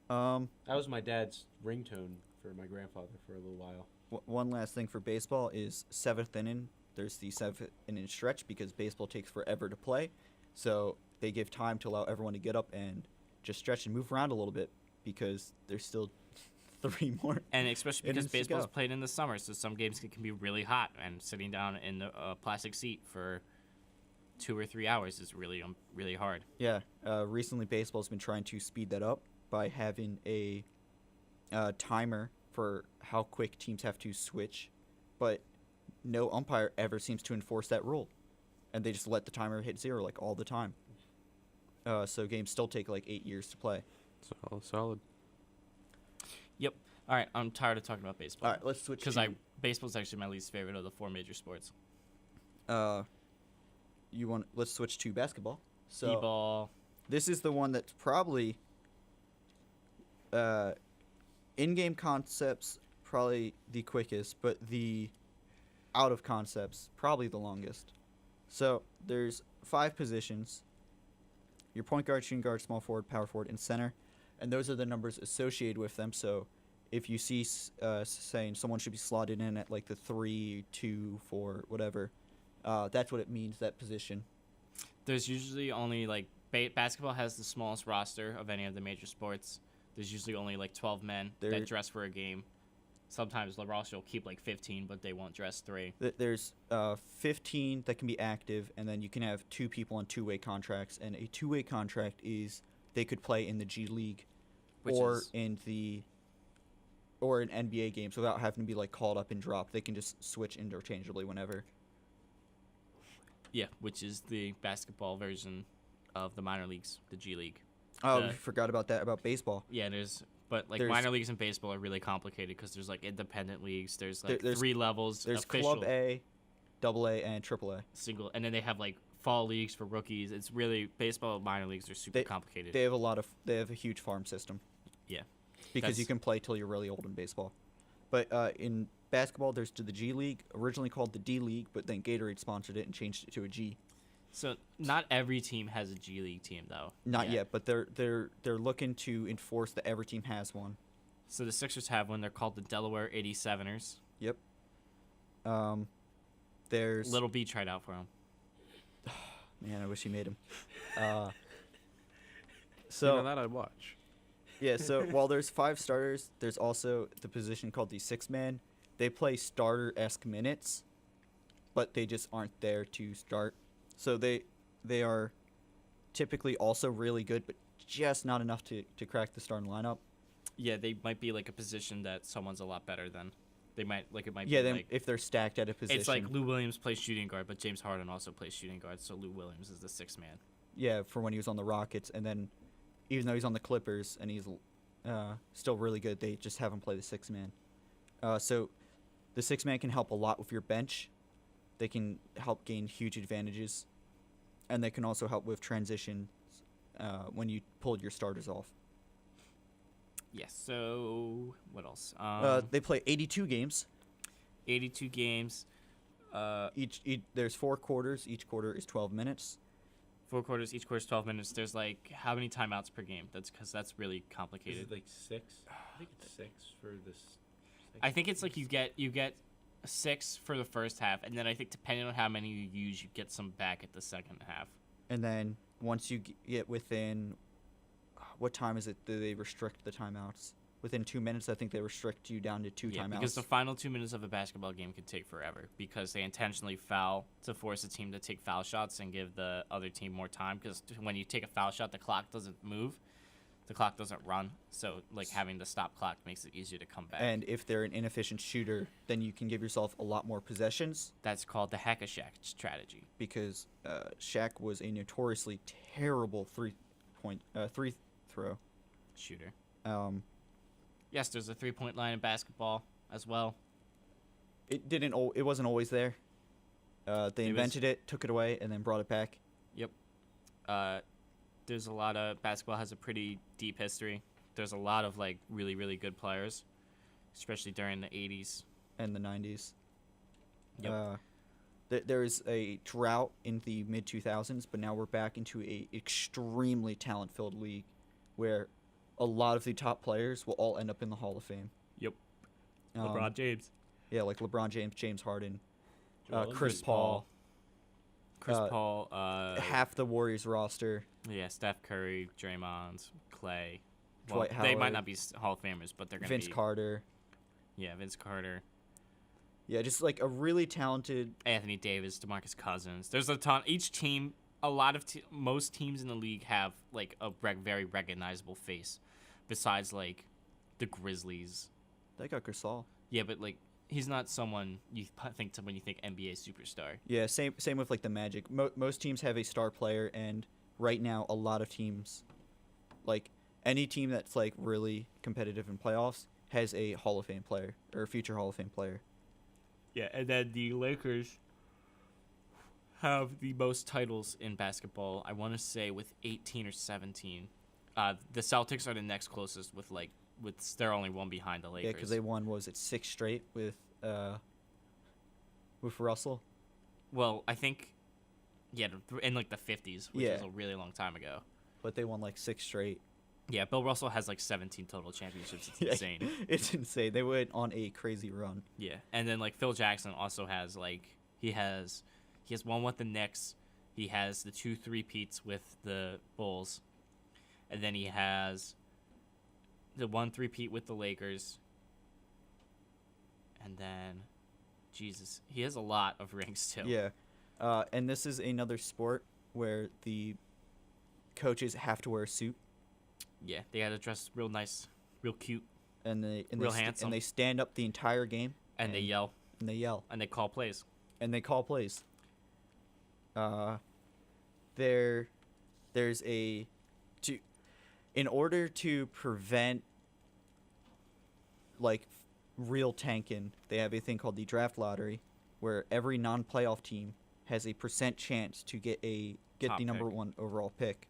Um, That was my dad's ringtone for my grandfather for a little while. one last thing for baseball is seventh inning. There's the seventh inning stretch because baseball takes forever to play, so they give time to allow everyone to get up and just stretch and move around a little bit because there's still 3 more. And especially because innings to baseball's go. played in the summer, so some games can be really hot, and sitting down in a plastic seat for 2 or 3 hours is really really hard. Yeah, recently baseball's been trying to speed that up by having a timer for how quick teams have to switch, but no umpire ever seems to enforce that rule, and they just let the timer hit 0 like all the time. So games still take like 8 years to play. Solid. Yep. All right, I'm tired of talking about baseball. All right, let's switch. Because to, baseball's actually my least favorite of the 4 major sports. let's switch to basketball. So T-ball. this is the one that's probably in-game concepts probably the quickest, but the out of concepts probably the longest. So there's 5 positions: your point guard, shooting guard, small forward, power forward, and center, and those are the numbers associated with them. So if you see saying someone should be slotted in at like the 3, 2, 4, whatever, that's what it means, that position. There's usually only like basketball has the smallest roster of any of the major sports. There's usually only like 12 men that dress for a game. Sometimes lacrosse will keep like 15, but they won't dress 3. There's 15 that can be active, and then you can have 2 people on 2-way contracts. And a 2-way contract is they could play in the G League Which or is in the or in NBA games without having to be like called up and dropped. They can just switch interchangeably whenever. Yeah, which is the basketball version of the minor leagues, the G League. Oh, The- we forgot about that about baseball. Yeah, but There's- minor leagues in baseball are really complicated because there's like independent leagues. There's like There's- 3 levels. There's official, Club A, Double A, and Triple A. single, and then they have like fall leagues for rookies. It's really baseball minor leagues are super complicated. They have a huge farm system. Yeah. Because you That's- can play till you're really old in baseball. But in basketball, there's the G League, originally called the D League, but then Gatorade sponsored it and changed it to a G. So not every team has a G League team though. Not yet, but they're looking to enforce that every team has one. So the Sixers have one. They're called the Delaware 87ers. Yep. There's Little B tried out for them. Man, I wish he made him. So that I'd watch. Yeah, so while there's 5 starters, there's also the position called the 6-man. They play starter-esque minutes, but they just aren't there to start. So they are typically also really good, but just not enough to crack the starting lineup. Yeah, they might be like a position that someone's a lot better than. They might like it might Yeah, be then like if they're stacked at a position. it's like Lou Williams plays shooting guard, but James Harden also plays shooting guard, so Lou Williams is the 6th man. Yeah, for when he was on the Rockets, and then even though he's on the Clippers and he's still really good, they just have him play the 6-man. So the 6-man can help a lot with your bench. They can help gain huge advantages, and they can also help with transition when you pulled your starters off. Yes. So what else? They play 82 games. 82 games. Each there's 4 quarters. Each quarter is 12 minutes. 4 quarters. Each quarter's 12 minutes. There's like how many timeouts per game? That's because that's really Is complicated. it like 6? I think it's 6 for this. I think it's like you get 6 for the first half, and then I think depending on how many you use, you get some back at the second half. And then once you get within, what time is it? Do they restrict the timeouts? Within 2 minutes, I think they restrict you down to 2 Yeah, timeouts. because the final 2 minutes of a basketball game could take forever because they intentionally foul to force a team to take foul shots and give the other team more time. Because when you take a foul shot, the clock doesn't move, the clock doesn't run. So like having the stop clock makes it easier to come back. And if they're an inefficient shooter, then you can give yourself a lot more possessions That's called the hack-a-shack strategy. because Shaq was a notoriously terrible three throw. Shooter. It Yes, there's a 3-point line in basketball as well. It wasn't always there. They invented it, took it away, and then brought it back. Yep. There's a lot of basketball has a pretty deep history. There's a lot of like really really good players, especially during the 80s. And the 90s. Yep. There is a drought in the mid 2000s, but now we're back into a extremely talent filled league, where a lot of the top players will all end up in the Hall of Fame. Yep. Um, James. Yeah, like LeBron James, James Harden, Joel Chris Embiid. Paul. Chris uh, Paul. Half the Warriors roster. Yeah, Steph Curry, Draymond, Clay. Dwight They might Howard, not be Hall of Famers, but they're gonna Vince be. Carter. Yeah, Vince Carter, Yeah, just like a really talented. Anthony Davis, DeMarcus Cousins. There's a ton. Each team, most teams in the league have like a very recognizable face, besides like the Grizzlies. They got Gasol. Yeah, but like he's not someone you think to when you think NBA superstar. Yeah, same with like the Magic. Most teams have a star player, and right now a lot of teams, like any team that's like really competitive in playoffs, has a Hall of Fame player or a future Hall of Fame player. Yeah, and then the Lakers have the most titles in basketball. I want to say with 18 or 17. The Celtics are the next closest with they're only one behind the Lakers. Yeah, because they won, what was it, 6 straight with Russell? Well, I think, yeah, in like the 50s, which Yeah. was a really long time ago. But they won like 6 straight. Yeah, Bill Russell has like 17 total championships. It's Yeah, insane. It's insane. They went on a crazy run. Yeah, and then like Phil Jackson also has like he has one with the Knicks. He has the 2 3-peats with the Bulls, and then he has the 1 3-peat with the Lakers. And then, Jesus, he has a lot of rings too. Yeah. And this is another sport where the coaches have to wear a suit. Yeah, they got to dress real nice, real cute. and Real handsome. and they stand up the entire game And they yell. and they yell And they call plays. and they call plays. There's a to in order to prevent like real tanking, they have a thing called the draft lottery, where every non-playoff team has a % chance to get the Top number pick. 1 overall pick,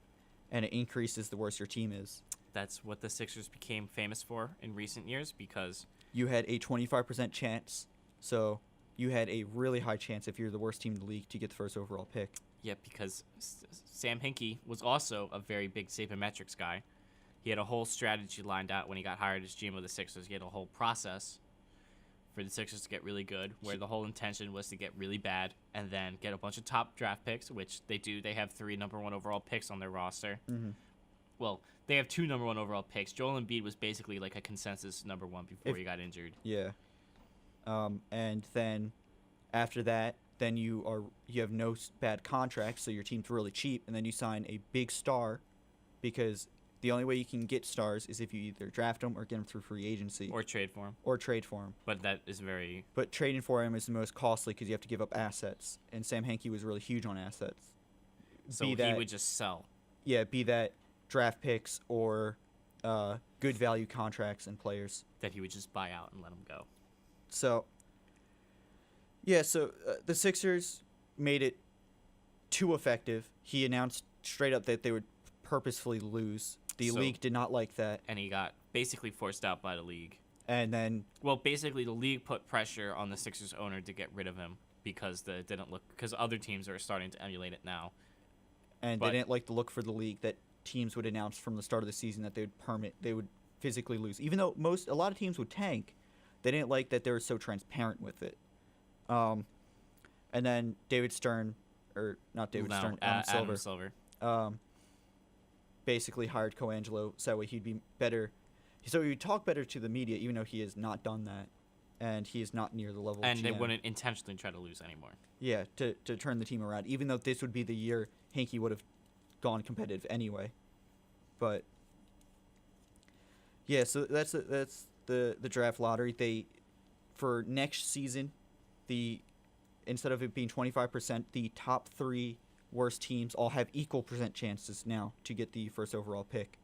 and it increases the worse your team is. That's what the Sixers became famous for in recent years because You had a 25% chance, so you had a really high chance if you're the worst team in the league to get the first overall pick. because Sam Hinkie was also a very big sabermetrics guy. He had a whole strategy lined out when he got hired as GM of the Sixers. He had a whole process for the Sixers to get really good, where the whole intention was to get really bad and then get a bunch of top draft picks, which they do. They have 3 number 1 overall picks on their roster. Mm-hmm. Well, they have 2 number 1 overall picks. Joel Embiid was basically like a consensus number 1 before he got injured. Yeah. And then after that, then you have no bad contracts, so your team's really cheap, and then you sign a big star, because the only way you can get stars is if you either draft them or get them through free agency Or trade for him. or trade for them. But that is very... But trading for him is the most costly because you have to give up assets, and Sam Hinkie was really huge on assets. So Be he that- would just sell. Yeah, be that draft picks or good value contracts and players. That he would just buy out and let him go. So, yeah, the Sixers made it too effective. He announced straight up that they would purposefully lose. The So- league did not like that. And he got basically forced out by the league. And then, Well, basically, the league put pressure on the Sixers owner to get rid of him because because other teams are starting to emulate it now. they But- didn't like the look for the league that teams would announce from the start of the season that they would physically lose. Even though a lot of teams would tank, they didn't like that they were so transparent with it. And then David Stern, or not David No, Stern, Adam Silver. Silver. Basically hired Coangelo so that way he'd be better. So he would talk better to the media, even though he has not done that, and he is not near the level. And of they GM. wouldn't intentionally try to lose anymore. Yeah, to turn the team around, even though this would be the year Hinkie would have gone competitive anyway. But yeah, so that's the draft lottery. For next season, instead of it being 25%, the top 3 worst teams all have equal % chances now to get the first overall pick.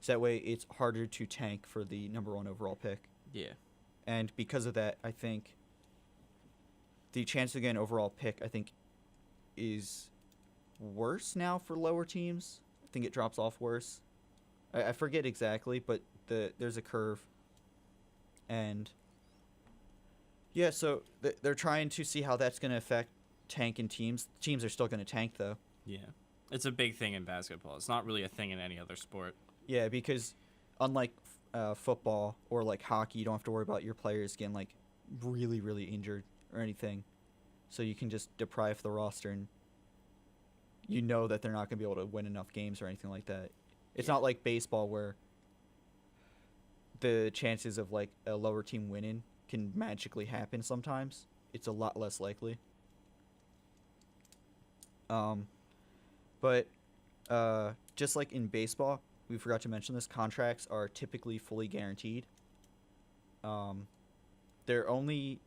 So that way it's harder to tank for the number 1 overall pick. Yeah. And because of that, I think the chance to get an overall pick, is worse now for lower teams. I think it drops off worse. I forget exactly, but there's a curve. And yeah, so they're trying to see how that's going to affect tanking teams. Teams are still going to tank, though. Yeah. It's a big thing in basketball. It's not really a thing in any other sport. Yeah, because unlike football or like hockey, you don't have to worry about your players getting like really, really injured or anything. So you can just deprive the roster, and you know that they're not going to be able to win enough games or anything like that. It's not like baseball where the chances of like a lower team winning can magically happen sometimes. It's a lot less likely. But just like in baseball, we forgot to mention this, contracts are typically fully guaranteed. They're only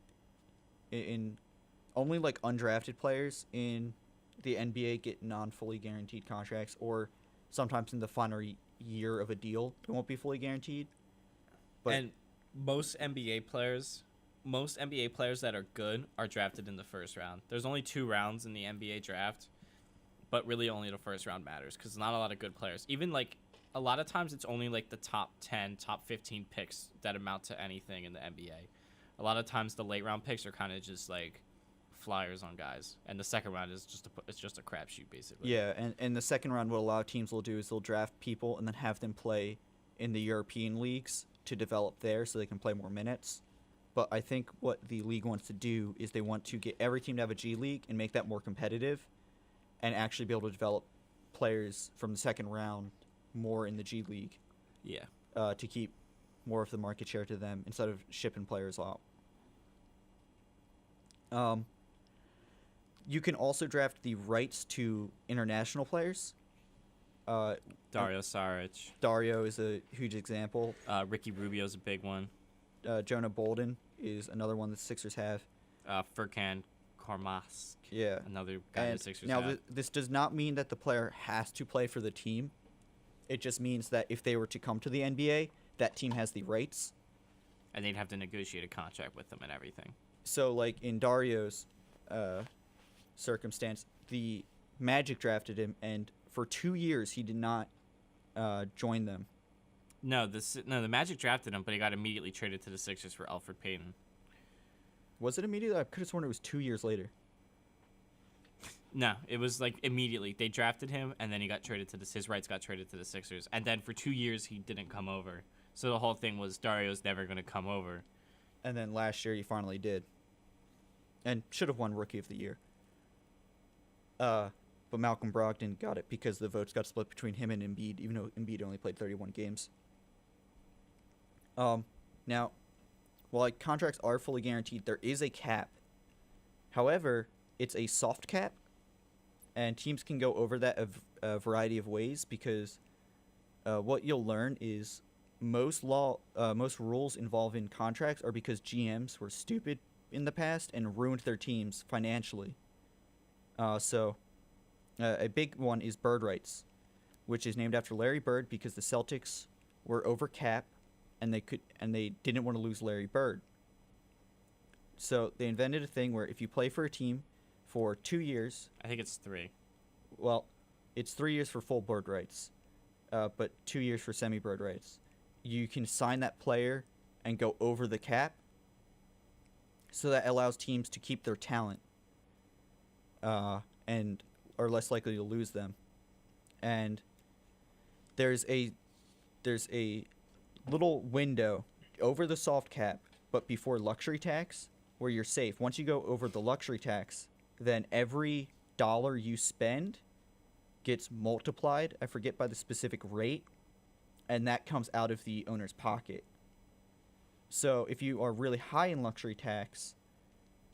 like undrafted players in the NBA get non-fully guaranteed contracts, or sometimes in the final year of a deal it won't be fully guaranteed. But And most NBA players that are good are drafted in the first round. There's only 2 rounds in the NBA draft, but really only the first round matters because not a lot of good players. Even like a lot of times it's only like the top 10, top 15 picks that amount to anything in the NBA. A lot of times the late round picks are kind of just like flyers on guys, and the second round is just a crapshoot basically. yeah, and the second round, what a lot of teams will do is they'll draft people and then have them play in the European leagues to develop there so they can play more minutes. But I think what the league wants to do is they want to get every team to have a G League and make that more competitive, and actually be able to develop players from the second round more in the G League. Yeah. To keep more of the market share to them instead of shipping players out. You can also draft the rights to international players. Dario Saric. Dario is a huge example. Ricky Rubio's a big one. Jonah Bolden is another one that Sixers have. Furkan Korkmaz. Yeah. Another guy And the Sixers now have. this does not mean that the player has to play for the team. It just means that if they were to come to the NBA, that team has the rights. And they'd have to negotiate a contract with them and everything. So, like, in Dario's circumstance, the Magic drafted him, and for 2 years he did not join them. No, the Magic drafted him, but he got immediately traded to the Sixers for Alfred Payton. Was it immediately? I could have sworn it was 2 years later. No, it was like immediately. They drafted him, and then he got traded to his rights got traded to the Sixers. And then for 2 years, he didn't come over. So the whole thing was Dario's never going to come over. And then last year he finally did. And should have won Rookie of the Year. But Malcolm Brogdon got it because the votes got split between him and Embiid, even though Embiid only played 31 games. Now, while contracts are fully guaranteed, there is a cap. However, it's a soft cap, and teams can go over that a variety of ways because what you'll learn is most rules involving contracts are because GMs were stupid in the past and ruined their teams financially. So a big one is bird rights, which is named after Larry Bird because the Celtics were over cap and they didn't want to lose Larry Bird. So they invented a thing where if you play for a team for 2 years, I think it's 3. well, it's 3 years for full bird rights, but 2 years for semi-bird rights. You can sign that player and go over the cap, so that allows teams to keep their talent and are less likely to lose them. And there's a little window over the soft cap, but before luxury tax, where you're safe. Once you go over the luxury tax, then every dollar you spend gets multiplied, I forget by the specific rate, and that comes out of the owner's pocket. So if you are really high in luxury tax,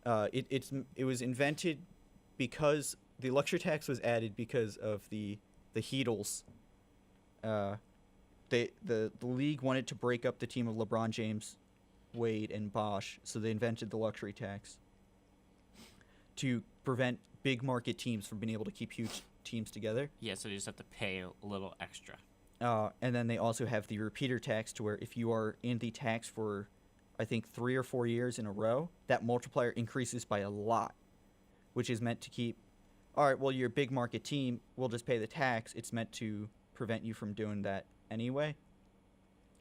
it was invented because the luxury tax was added because of the Heatles. The league wanted to break up the team of LeBron James, Wade, and Bosh, so they invented the luxury tax to prevent big market teams from being able to keep huge teams together. Yeah, so you just have to pay a little extra. And then they also have the repeater tax, to where if you are in the tax for, I think, 3 or 4 years in a row, that multiplier increases by a lot, which is meant to keep, all right, well, you're a big market team, we'll just pay the tax. It's meant to prevent you from doing that anyway.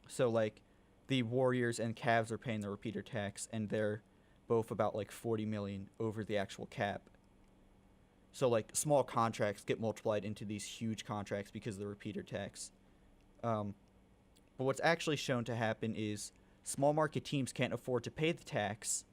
So, like, the Warriors and Cavs are paying the repeater tax, and they're both about, like, $40 million over the actual cap. So, like, small contracts get multiplied into these huge contracts because of the repeater tax. But what's actually shown to happen is small market teams can't afford to pay the tax,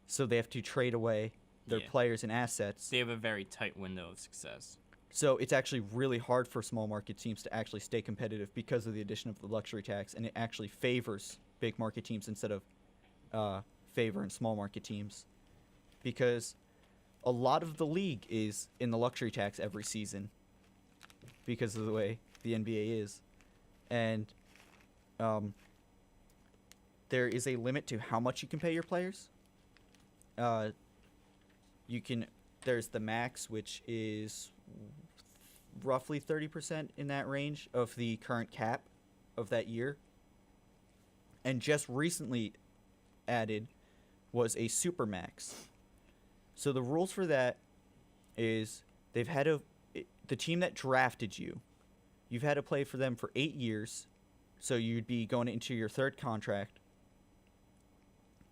so they have to trade away their players and assets. They have a very tight window of success. So it's actually really hard for small market teams to actually stay competitive because of the addition of the luxury tax, and it actually favors big market teams instead of favoring small market teams, because a lot of the league is in the luxury tax every season because of the way the NBA is. And there is a limit to how much you can pay your players. There's the max, which is roughly 30% in that range of the current cap of that year. And just recently added was a super max. So the rules for that is the team that drafted you, you've had to play for them for 8 years, so you'd be going into your third contract,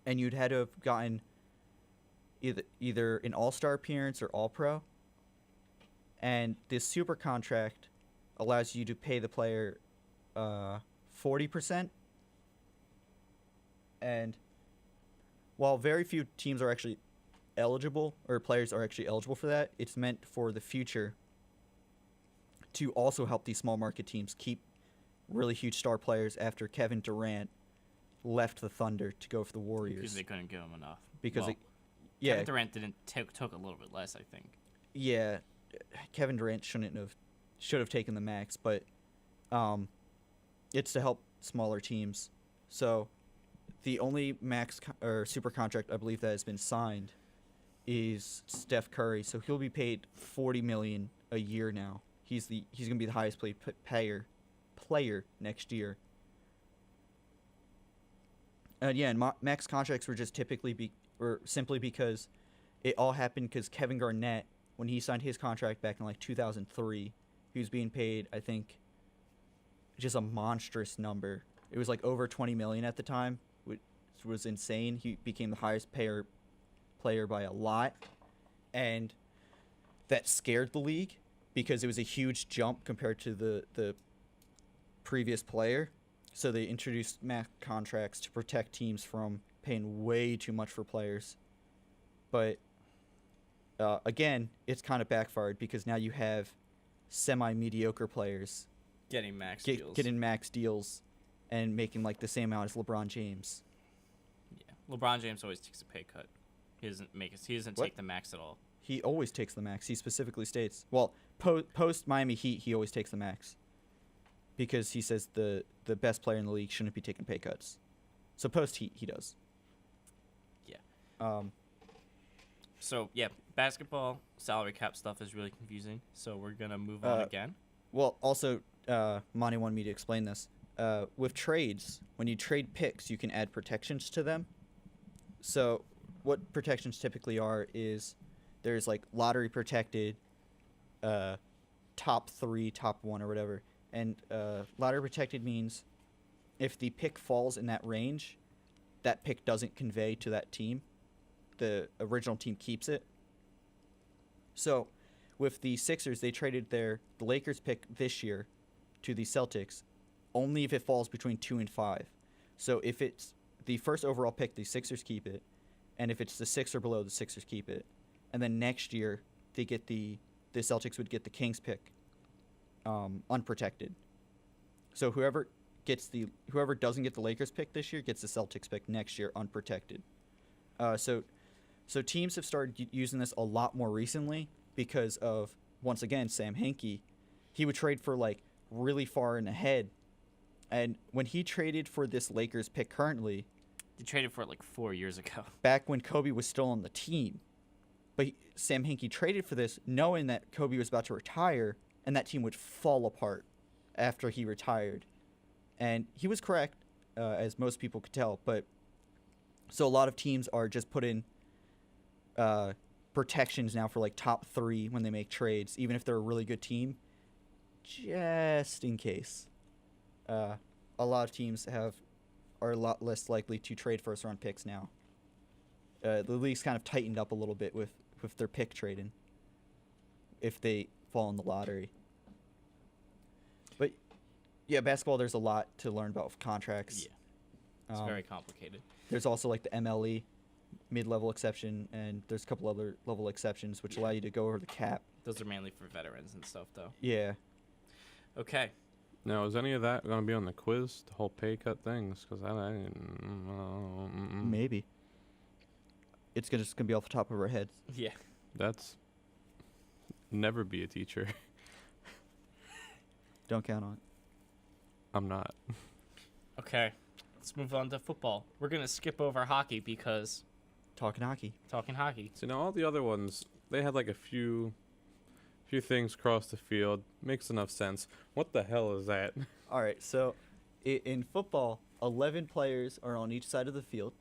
and you'd had to have gotten either an all-star appearance or all-pro. And this super contract allows you to pay the player 40%. And while very few teams are actually eligible, or players are actually eligible for that, it's meant for the future to also help these small market teams keep really huge star players after Kevin Durant left the Thunder to go for the Warriors. Because they couldn't give him enough. Yeah, Kevin Durant took a little bit less, I think. Yeah, Kevin Durant shouldn't have should have taken the max, but it's to help smaller teams. So the only max or super contract I believe that has been signed is Steph Curry. So he'll be paid $40 million a year now. He's gonna be the highest paid player next year. And yeah, and max contracts were just simply because it all happened because Kevin Garnett, when he signed his contract back in like 2003, he was being paid, I think, just a monstrous number. It was like over $20 million at the time, which was insane. He became the highest player by a lot, and that scared the league because it was a huge jump compared to the previous player. So they introduced max contracts to protect teams from paying way too much for players. But again, it's kind of backfired because now you have semi-mediocre players Getting max deals. getting max deals and making like the same amount as LeBron James. Yeah, LeBron James always takes a pay cut. He doesn't take the max at all. He always takes the max. He specifically states, well, post Miami Heat, he always takes the max because he says the best player in the league shouldn't be taking pay cuts. So post Heat, he does. Yeah. So yeah, basketball salary cap stuff is really confusing. So we're gonna move on again. Well, also, Monty wanted me to explain this. With trades, when you trade picks, you can add protections to them. So what protections typically are is there's like lottery protected, top 3, top 1, or whatever. And lottery protected means if the pick falls in that range, that pick doesn't convey to that team. The original team keeps it. So with the Sixers, they traded the Lakers pick this year to the Celtics only if it falls between 2 and 5. So if it's the first overall pick, the Sixers keep it. And if it's the 6 or below, the Sixers keep it. And then next year, they get the Celtics would get the Kings pick unprotected. So whoever doesn't get the Lakers pick this year gets the Celtics pick next year unprotected. So teams have started using this a lot more recently because of, once again, Sam Hinkie. He would trade for like really far in ahead. And when he traded for this Lakers pick currently, He traded for it like 4 years ago. back when Kobe was still on the team. But Sam Hinkie traded for this knowing that Kobe was about to retire and that team would fall apart after he retired. And he was correct, as most people could tell. But so a lot of teams are just putting protections now for like top 3 when they make trades, even if they're a really good team, just in case. A lot of teams are a lot less likely to trade first round picks now. The league's kind of tightened up a little bit with their pick trading if they fall in the lottery. But yeah, basketball, there's a lot to learn about with contracts. Yeah, it's very complicated. There's also like the MLE mid-level exception, and there's a couple other level exceptions which allow you to go over the cap. Those are mainly for veterans and stuff, though. Yeah. Okay. Now, is any of that going to be on the quiz, the whole pay cut things? Because Maybe. It's just gonna be off the top of our heads. Yeah. That's never be a teacher. Don't count on it. I'm not. Okay. Let's move on to football. We're gonna skip over hockey because Talking hockey. talking hockey. So now all the other ones, they had like a few things cross the field. Makes enough sense. What the hell is that? All right, so in football, 11 players are on each side of the field,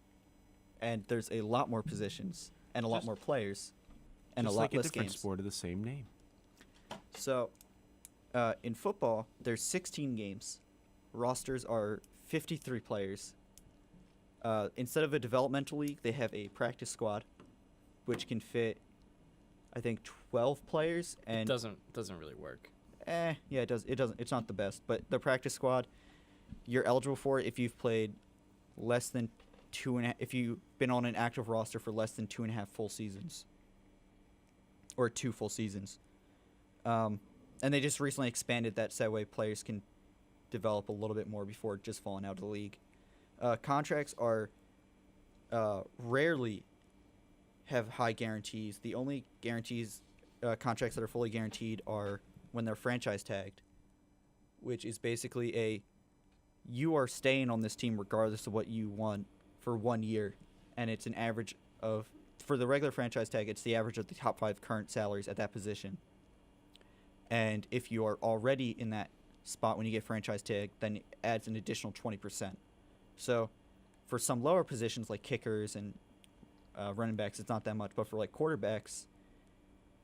and there's a lot more positions and a lot more players, and Just a lot like less a different games. sport of the same name. So, in football, there's 16 games. Rosters are 53 players. Instead of a developmental league, they have a practice squad, which can fit, I think, 12 players. And Doesn't really work. yeah, it does. It doesn't. It's not the best, but the practice squad, you're eligible for it if you've played less than if you've been on an active roster for less than 2.5 full seasons, or 2 full seasons. And they just recently expanded that so that way players can develop a little bit more before just falling out of the league. Contracts are rarely have high guarantees. The only contracts that are fully guaranteed are when they're franchise tagged, which is basically you are staying on this team regardless of what you want for 1 year, and it's an average of, for the regular franchise tag, it's the average of the top 5 current salaries at that position. And if you are already in that spot when you get franchise tag, then it adds an additional 20%. So for some lower positions like kickers and running backs, it's not that much, but for like quarterbacks,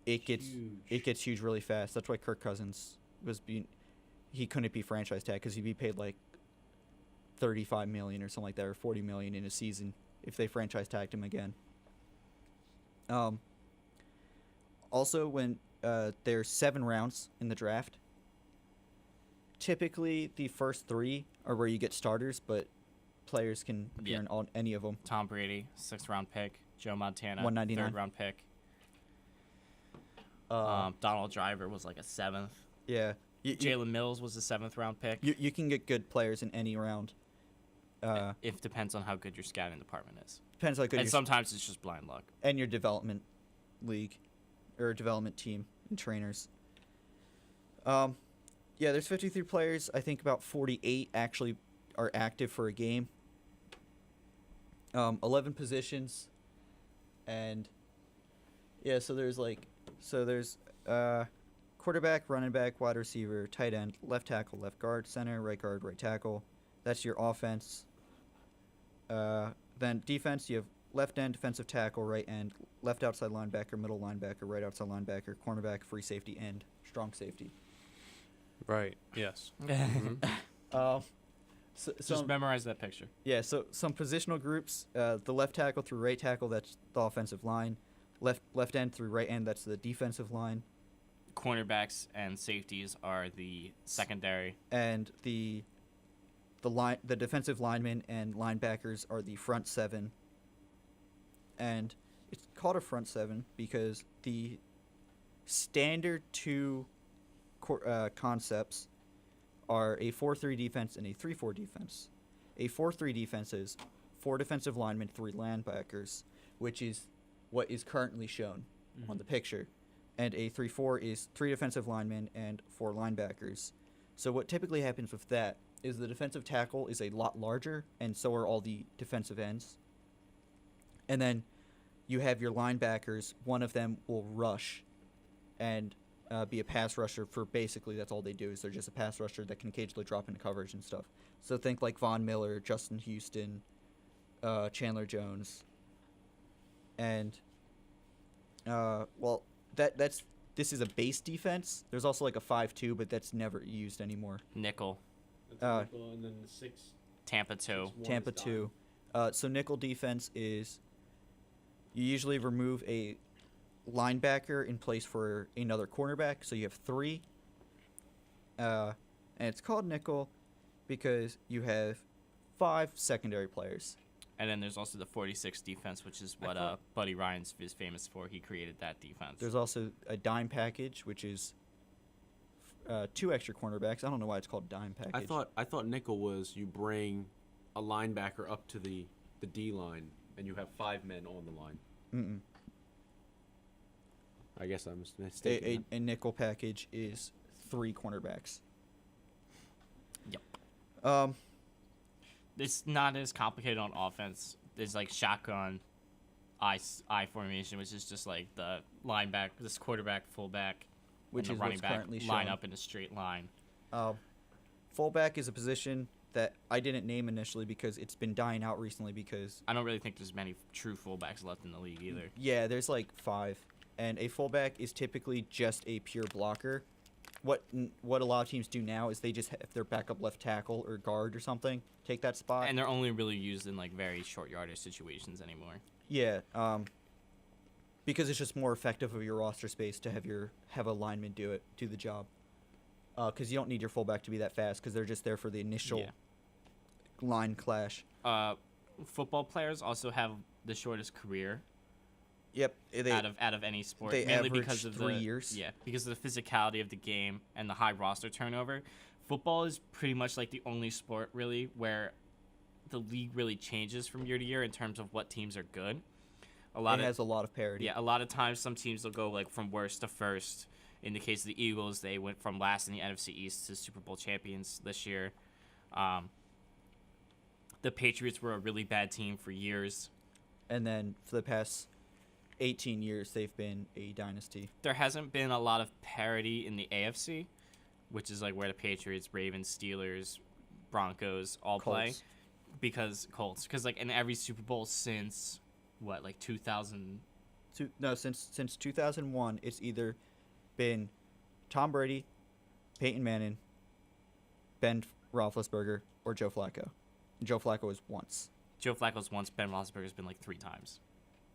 it gets huge really fast. That's why Kirk Cousins he couldn't be franchise tag because he'd be paid like $35 million or something like that, or $40 million in a season if they franchise tagged him again. Also, when there's 7 rounds in the draft, typically the first 3 are where you get starters, but players can appear in any of them. Tom Brady, 6th round pick. Joe Montana, 199. 3rd round pick. Donald Driver was like a 7th. Yeah. Jalen Mills was a 7th round pick. You can get good players in any round. It depends on how good your scouting department is. Depends how good. And sometimes it's just blind luck. And your development league, or development team and trainers. Yeah, there's 53 players. I think about 48 actually are active for a game. 11 positions, and yeah, so there's quarterback, running back, wide receiver, tight end, left tackle, left guard, center, right guard, right tackle. That's your offense. Then defense, you have left end, defensive tackle, right end, left outside linebacker, middle linebacker, right outside linebacker, cornerback, free safety, end, strong safety. Right. Yes. Just memorize that picture. Yeah, so some positional groups, the left tackle through right tackle, that's the offensive line. Left end through right end, that's the defensive line. Cornerbacks and safeties are the secondary. And the defensive linemen and linebackers are the front 7. And it's called a front 7 because the standard 2 concepts are a 4-3 defense and a 3-4 defense. A 4-3 defense is 4 defensive linemen, 3 linebackers, which is what is currently shown on the picture. And a 3-4 is 3 defensive linemen and 4 linebackers. So what typically happens with that is the defensive tackle is a lot larger, and so are all the defensive ends. And then you have your linebackers. One of them will rush and be a pass rusher for basically that's all they do is they're just a pass rusher that can occasionally drop into coverage and stuff. So think like Von Miller, Justin Houston, Chandler Jones. And, this is a base defense. There's also like a 5-2, but that's never used anymore. Nickel. That's nickel, and then the 6. Tampa 2. Tampa 2. So nickel defense is you usually remove a linebacker in place for another cornerback, so you have 3. And it's called nickel because you have 5 secondary players. And then there's also the 46 defense, which is what Buddy Ryan is famous for. He created that defense. There's also a dime package, which is 2 extra cornerbacks. I don't know why it's called dime package. I thought nickel was you bring a linebacker up to the D line, and you have 5 men on the line. Mm-mm. I guess I'm mistaken. A nickel package is 3 cornerbacks. Yep. It's not as complicated on offense. There's like shotgun I formation, which is just like the linebacker, this quarterback, fullback, which and is the running back currently line shown. up in a straight line. Fullback is a position that I didn't name initially because it's been dying out recently because I don't really think there's many true fullbacks left in the league either. Yeah, there's like 5. And a fullback is typically just a pure blocker. What a lot of teams do now is they just have their backup left tackle or guard or something take that spot. And they're only really used in like very short yardage situations anymore. Yeah, because it's just more effective of your roster space to have a lineman do the job. Because you don't need your fullback to be that fast because they're just there for the initial line clash. Football players also have the shortest career. Yep. Out of any sport, they mainly average because of 3 years. Yeah, because of the physicality of the game and the high roster turnover. Football is pretty much like the only sport really where the league really changes from year to year in terms of what teams are good. It has a lot of parity. Yeah, a lot of times some teams will go like from worst to first, In the case of the Eagles, they went from last in the NFC East to Super Bowl champions this year. The Patriots were a really bad team for years. And then for the past 18 years, they've been a dynasty. There hasn't been a lot of parity in the AFC, which is like where the Patriots, Ravens, Steelers, Broncos all play. Colts. Because like in every Super Bowl since what, like 2000? Since 2001, it's either been Tom Brady, Peyton Manning, Ben Roethlisberger, or Joe Flacco. Joe Flacco was once. Joe Flacco's once. Ben Roethlisberger's been like 3 times.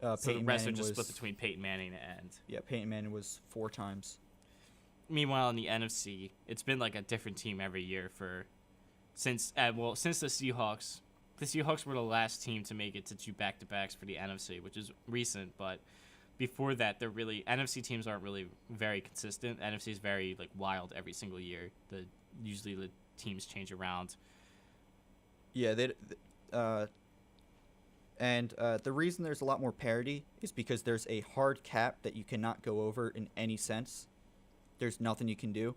So Peyton the rest Manning are just was, split between Peyton Manning and. Yeah, Peyton Manning was 4 times. Meanwhile, in the NFC, it's been like a different team every year since the Seahawks. The Seahawks were the last team to make it to 2 back-to-backs for the NFC, which is recent, but before that, NFC teams aren't really very consistent. NFC is very like wild every single year. Usually the teams change around. Yeah, the reason there's a lot more parity is because there's a hard cap that you cannot go over in any sense. There's nothing you can do.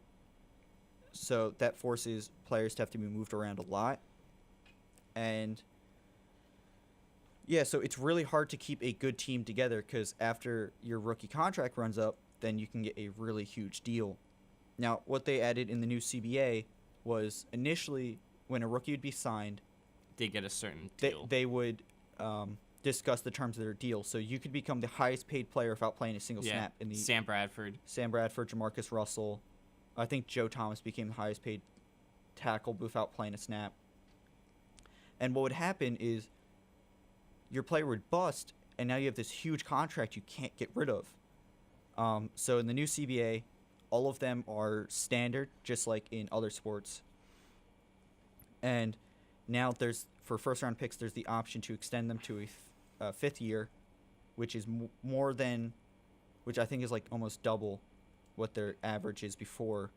So that forces players to have to be moved around a lot. And yeah, so it's really hard to keep a good team together because after your rookie contract runs up, then you can get a really huge deal. Now, what they added in the new CBA was initially when a rookie would be signed, They get a certain deal. they would discuss the terms of their deal. So you could become the highest paid player without playing a single snap. In the Sam Bradford, Jamarcus Russell. I think Joe Thomas became the highest paid tackle without playing a snap. And what would happen is your player would bust, and now you have this huge contract you can't get rid of. So in the new CBA, all of them are standard, just like in other sports. And now for first-round picks, there's the option to extend them to a 5th year, which is which I think is like almost double what their average is before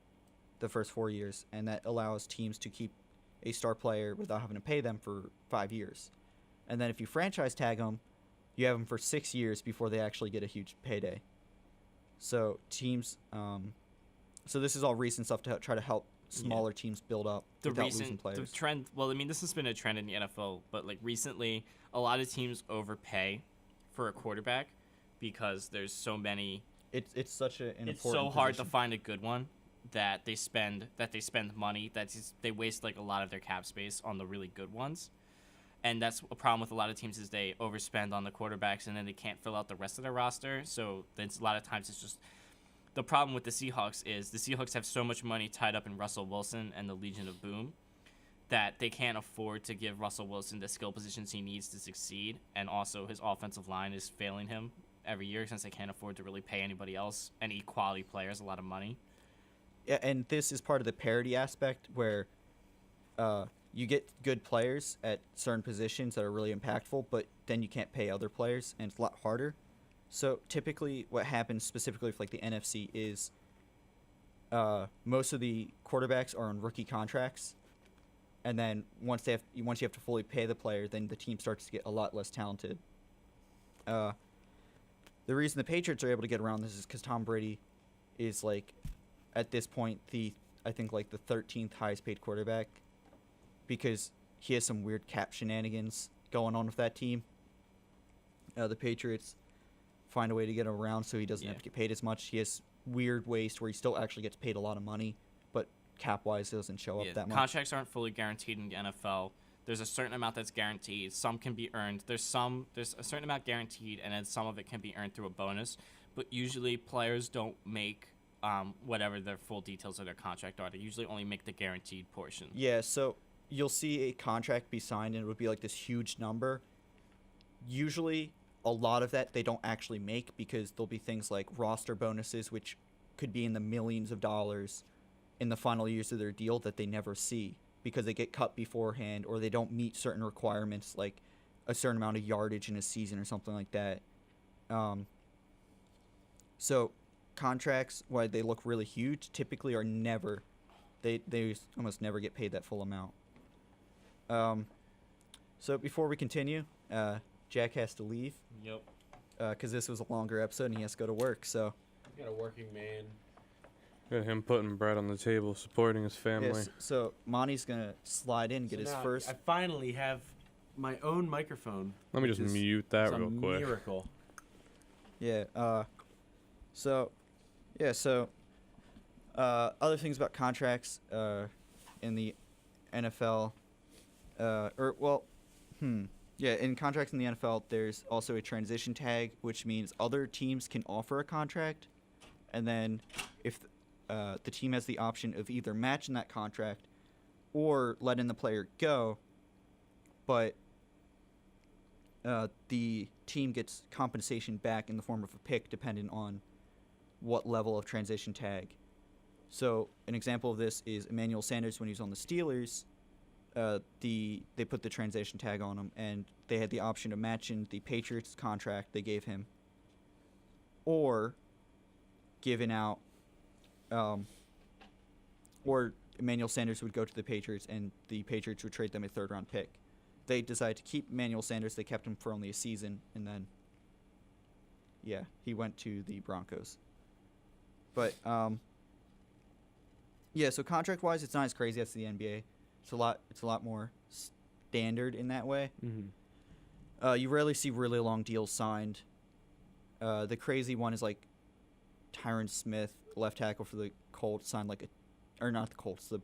the first 4 years, and that allows teams to keep a star player without having to pay them for 5 years. And then if you franchise tag them, you have them for 6 years before they actually get a huge payday. So teams, so this is all recent stuff to try to help smaller teams build up without losing players. The trend. Well, I mean, this has been a trend in the NFL, but like recently, a lot of teams overpay for a quarterback because there's so many. It's such an important. It's so hard to position. find a good one that they spend money they waste like a lot of their cap space on the really good ones. And that's a problem with a lot of teams is they overspend on the quarterbacks and then they can't fill out the rest of their roster. So then a lot of times it's just the problem with the Seahawks is the Seahawks have so much money tied up in Russell Wilson and the Legion of Boom that they can't afford to give Russell Wilson the skill positions he needs to succeed. And also his offensive line is failing him every year since they can't afford to really pay anybody else, any quality players, a lot of money. Yeah, and this is part of the parity aspect where you get good players at certain positions that are really impactful, but then you can't pay other players, and it's a lot harder. So typically what happens specifically for like the NFC is most of the quarterbacks are on rookie contracts, and then once you have to fully pay the player, then the team starts to get a lot less talented. The reason the Patriots are able to get around this is because Tom Brady is like at this point I think like the 13th highest paid quarterback, because he has some weird cap shenanigans going on with that team. The Patriots find a way to get around so he doesn't have to get paid as much. He has weird ways to where he still actually gets paid a lot of money, but cap-wise it doesn't show up that much. Contracts aren't fully guaranteed in the NFL. There's a certain amount that's guaranteed. Some can be earned. There's a certain amount guaranteed, and then some of it can be earned through a bonus. But usually players don't make whatever their full details of their contract are. They usually only make the guaranteed portion. Yeah, so you'll see a contract be signed and it would be like this huge number. Usually a lot of that they don't actually make because there'll be things like roster bonuses, which could be in the millions of dollars in the final years of their deal that they never see because they get cut beforehand or they don't meet certain requirements like a certain amount of yardage in a season or something like that. So contracts, while they look really huge, typically are never, they almost never get paid that full amount. So before we continue, Jack has to leave. Yep. Because this was a longer episode and he has to go to work. So I got a working man Got him putting bread on the table, supporting his family. Yes, so Monty's gonna slide in, get his now first. I finally have my own microphone. Let me which just is- mute that is a real quick. Miracle. Yeah. So other things about contracts in the NFL, yeah, in contracts in the NFL, there's also a transition tag, which means other teams can offer a contract, and then if the team has the option of either matching that contract or letting the player go, but the team gets compensation back in the form of a pick depending on what level of transition tag. So an example of this is Emmanuel Sanders when he was on the Steelers. They put the transition tag on him, and they had the option of matching the Patriots contract they gave him, or giving out, or Emmanuel Sanders would go to the Patriots, and the Patriots would trade them a third-round pick. They decided to keep Emmanuel Sanders. They kept him for only a season, and then, yeah, he went to the Broncos. But yeah, so contract-wise, it's not as crazy as the NBA. It's a lot more standard in that way. Mm-hmm. You rarely see really long deals signed. The crazy one is like Tyron Smith, left tackle for the Colts, signed like or not the Colts, the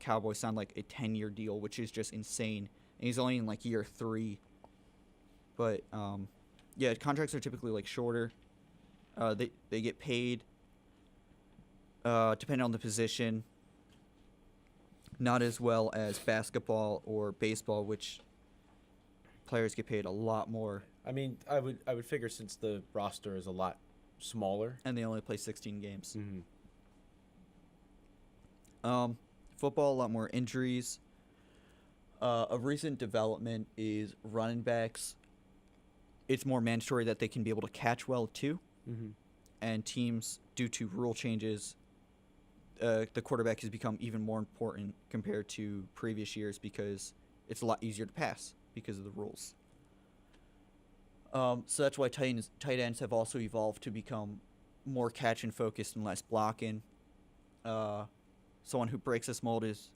Cowboys signed like a 10-year deal, which is just insane. And he's only in like year 3. But yeah, contracts are typically like shorter. They get paid depending on the position. Not as well as basketball or baseball, which players get paid a lot more. I mean, I would figure since the roster is a lot smaller. And they only play 16 games. Mm-hmm. Football, a lot more injuries. A recent development is running backs. It's more mandatory that they can be able to catch well, too. Mm-hmm. And teams, due to rule changes, the quarterback has become even more important compared to previous years because it's a lot easier to pass because of the rules. So that's why tight ends have also evolved to become more catch and focused and less blocking. Someone who breaks this mold is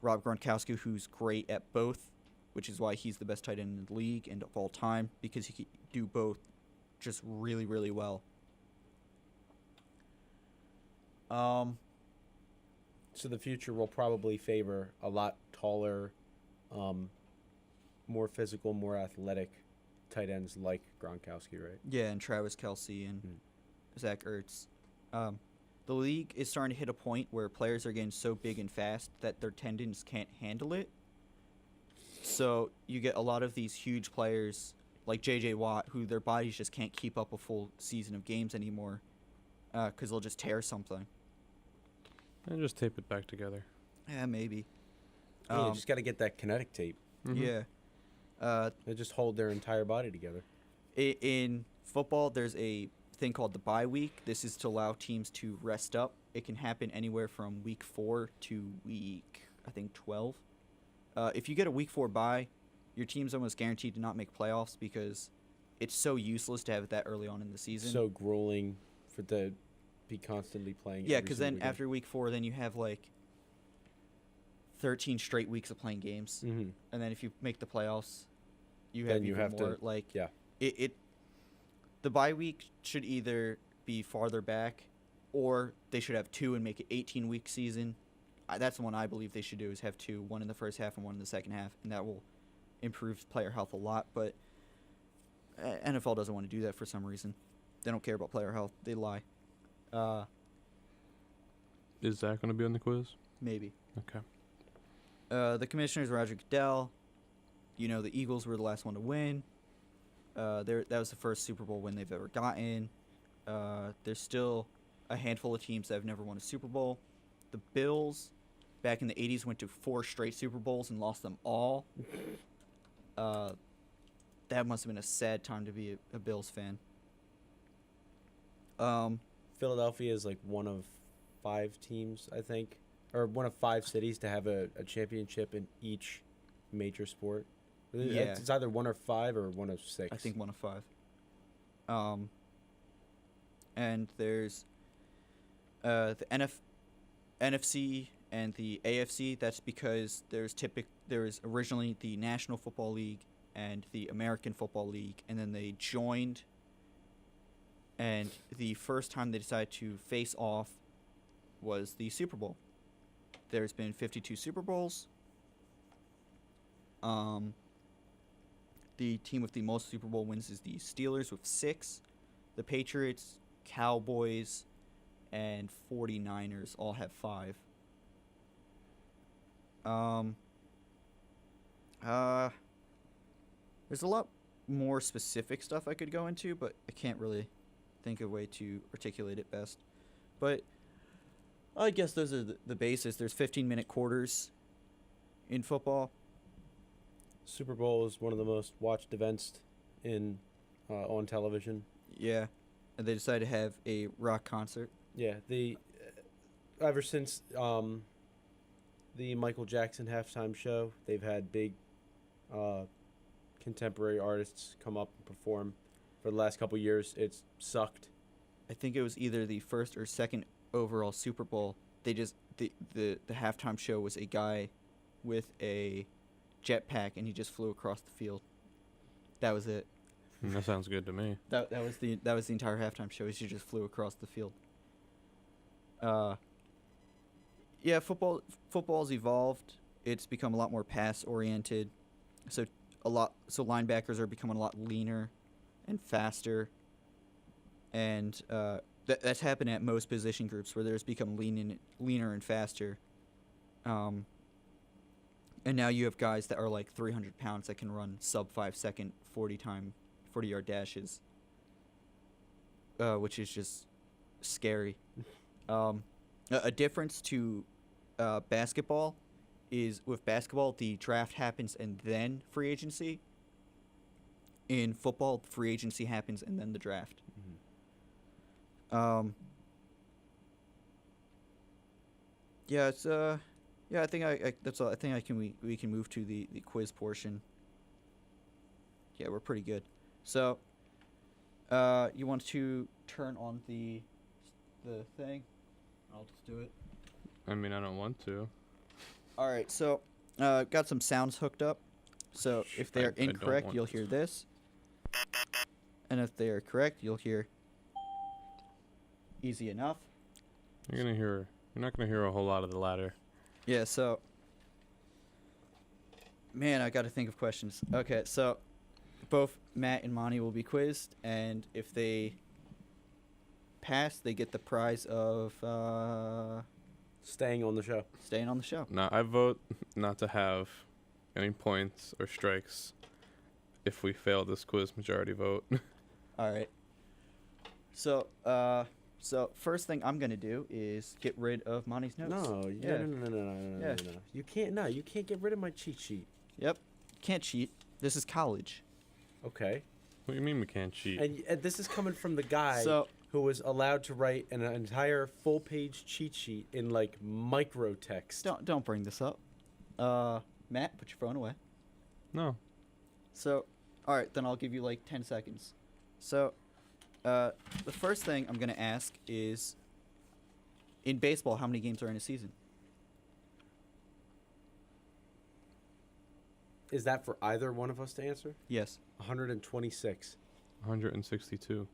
Rob Gronkowski, who's great at both, which is why he's the best tight end in the league and of all time, because he can do both just really, really well. So the future will probably favor a lot taller, more physical, more athletic tight ends like Gronkowski, right? Yeah, and Travis Kelce and Zach Ertz. The league is starting to hit a point where players are getting so big and fast that their tendons can't handle it. So you get a lot of these huge players like J.J. Watt, who their bodies just can't keep up a full season of games anymore because they'll just tear something. And just tape it back together. Yeah, maybe. Yeah, you just got to get that kinetic tape. Mm-hmm. Yeah. They just hold their entire body together. In football, there's a thing called the bye week. This is to allow teams to rest up. It can happen anywhere from week 4 to week, I think, 12. If you get a week 4 bye, your team's almost guaranteed to not make playoffs because it's so useless to have it that early on in the season. So grueling for the be constantly playing. Yeah, every because then single game. after week 4, then you have like 13 straight weeks of playing games, Mhm. and then if you make the playoffs, you Then have you even have to- more. Like, yeah. The bye week should either be farther back, or they should have 2 and make it 18-week season. That's the one I believe they should do, is have 2, one in the first half and one in the second half, and that will improve player health a lot. But NFL doesn't want to do that for some reason. They don't care about player health. They lie. Is Zach going to be on the quiz? Maybe. Okay. The commissioner is Roger Goodell. You know, the Eagles were the last one to win. That was the first Super Bowl win they've ever gotten. There's still a handful of teams that have never won a Super Bowl. The Bills, back in the 80s, went to 4 straight Super Bowls and lost them all. That must have been a sad time to be a Bills fan. Philadelphia is like one of 5 teams, I think, or one of 5 cities to have a championship in each major sport. Yeah. It's either 1 or 5 or 1 of 6. I think 1 of 5. And there's the NFC and the AFC. That's because there was originally the National Football League and the American Football League, and then they joined. And the first time they decided to face off was the Super Bowl. There's been 52 Super Bowls. The team with the most Super Bowl wins is the Steelers with 6. The Patriots, Cowboys, and 49ers all have 5. There's a lot more specific stuff I could go into, but I can't really think of a way to articulate it best. But I guess those are the basis. There's 15-minute quarters in football. Super Bowl is one of the most watched events in on television. Yeah, and they decided to have a rock concert. Yeah, the ever since the Michael Jackson halftime show, they've had big contemporary artists come up and perform. For the last couple years, it's sucked. I think it was either the first or second overall Super Bowl. They just the halftime show was a guy with a jetpack, and he just flew across the field. That was it. That sounds good to me. That was the entire halftime show. He just flew across the field. Yeah, football's evolved. It's become a lot more pass oriented. So linebackers are becoming a lot leaner and faster. And that's happened at most position groups where there's become leaner and faster. And now you have guys that are like 300 pounds that can run sub 5 second 40-yard dashes, which is just scary. A difference to basketball is with basketball, the draft happens and then free agency. In football, free agency happens and then the draft. Mm-hmm. Yeah, it's I think that's all. I think we can move to the quiz portion. Yeah, we're pretty good. So, you want to turn on the thing? I'll just do it. I mean, I don't want to. All right, so got some sounds hooked up. So if they're I don't incorrect, want you'll hear this, and if they are correct, you'll hear easy enough. You're not gonna hear a whole lot of the latter. Yeah, so man, I got to think of questions. Okay, so both Matt and Monte will be quizzed, and if they pass, they get the prize of Staying on the show. staying on the show. Now, I vote not to have any points or strikes if we fail this quiz majority vote. All right. So, first thing I'm gonna do is get rid of Monty's notes. No, Yeah. no. You can't. No, you can't get rid of my cheat sheet. Yep. Can't cheat. This is college. Okay. What do you mean we can't cheat? And this is coming from the guy So who was allowed to write an entire full-page cheat sheet in like micro text. don't bring this up. Matt, put your phone away. No. So, all right, then I'll give you like 10 seconds. So, the first thing I'm gonna ask is, in baseball, how many games are in a season? Is that for either one of us to answer? Yes. 126. 162.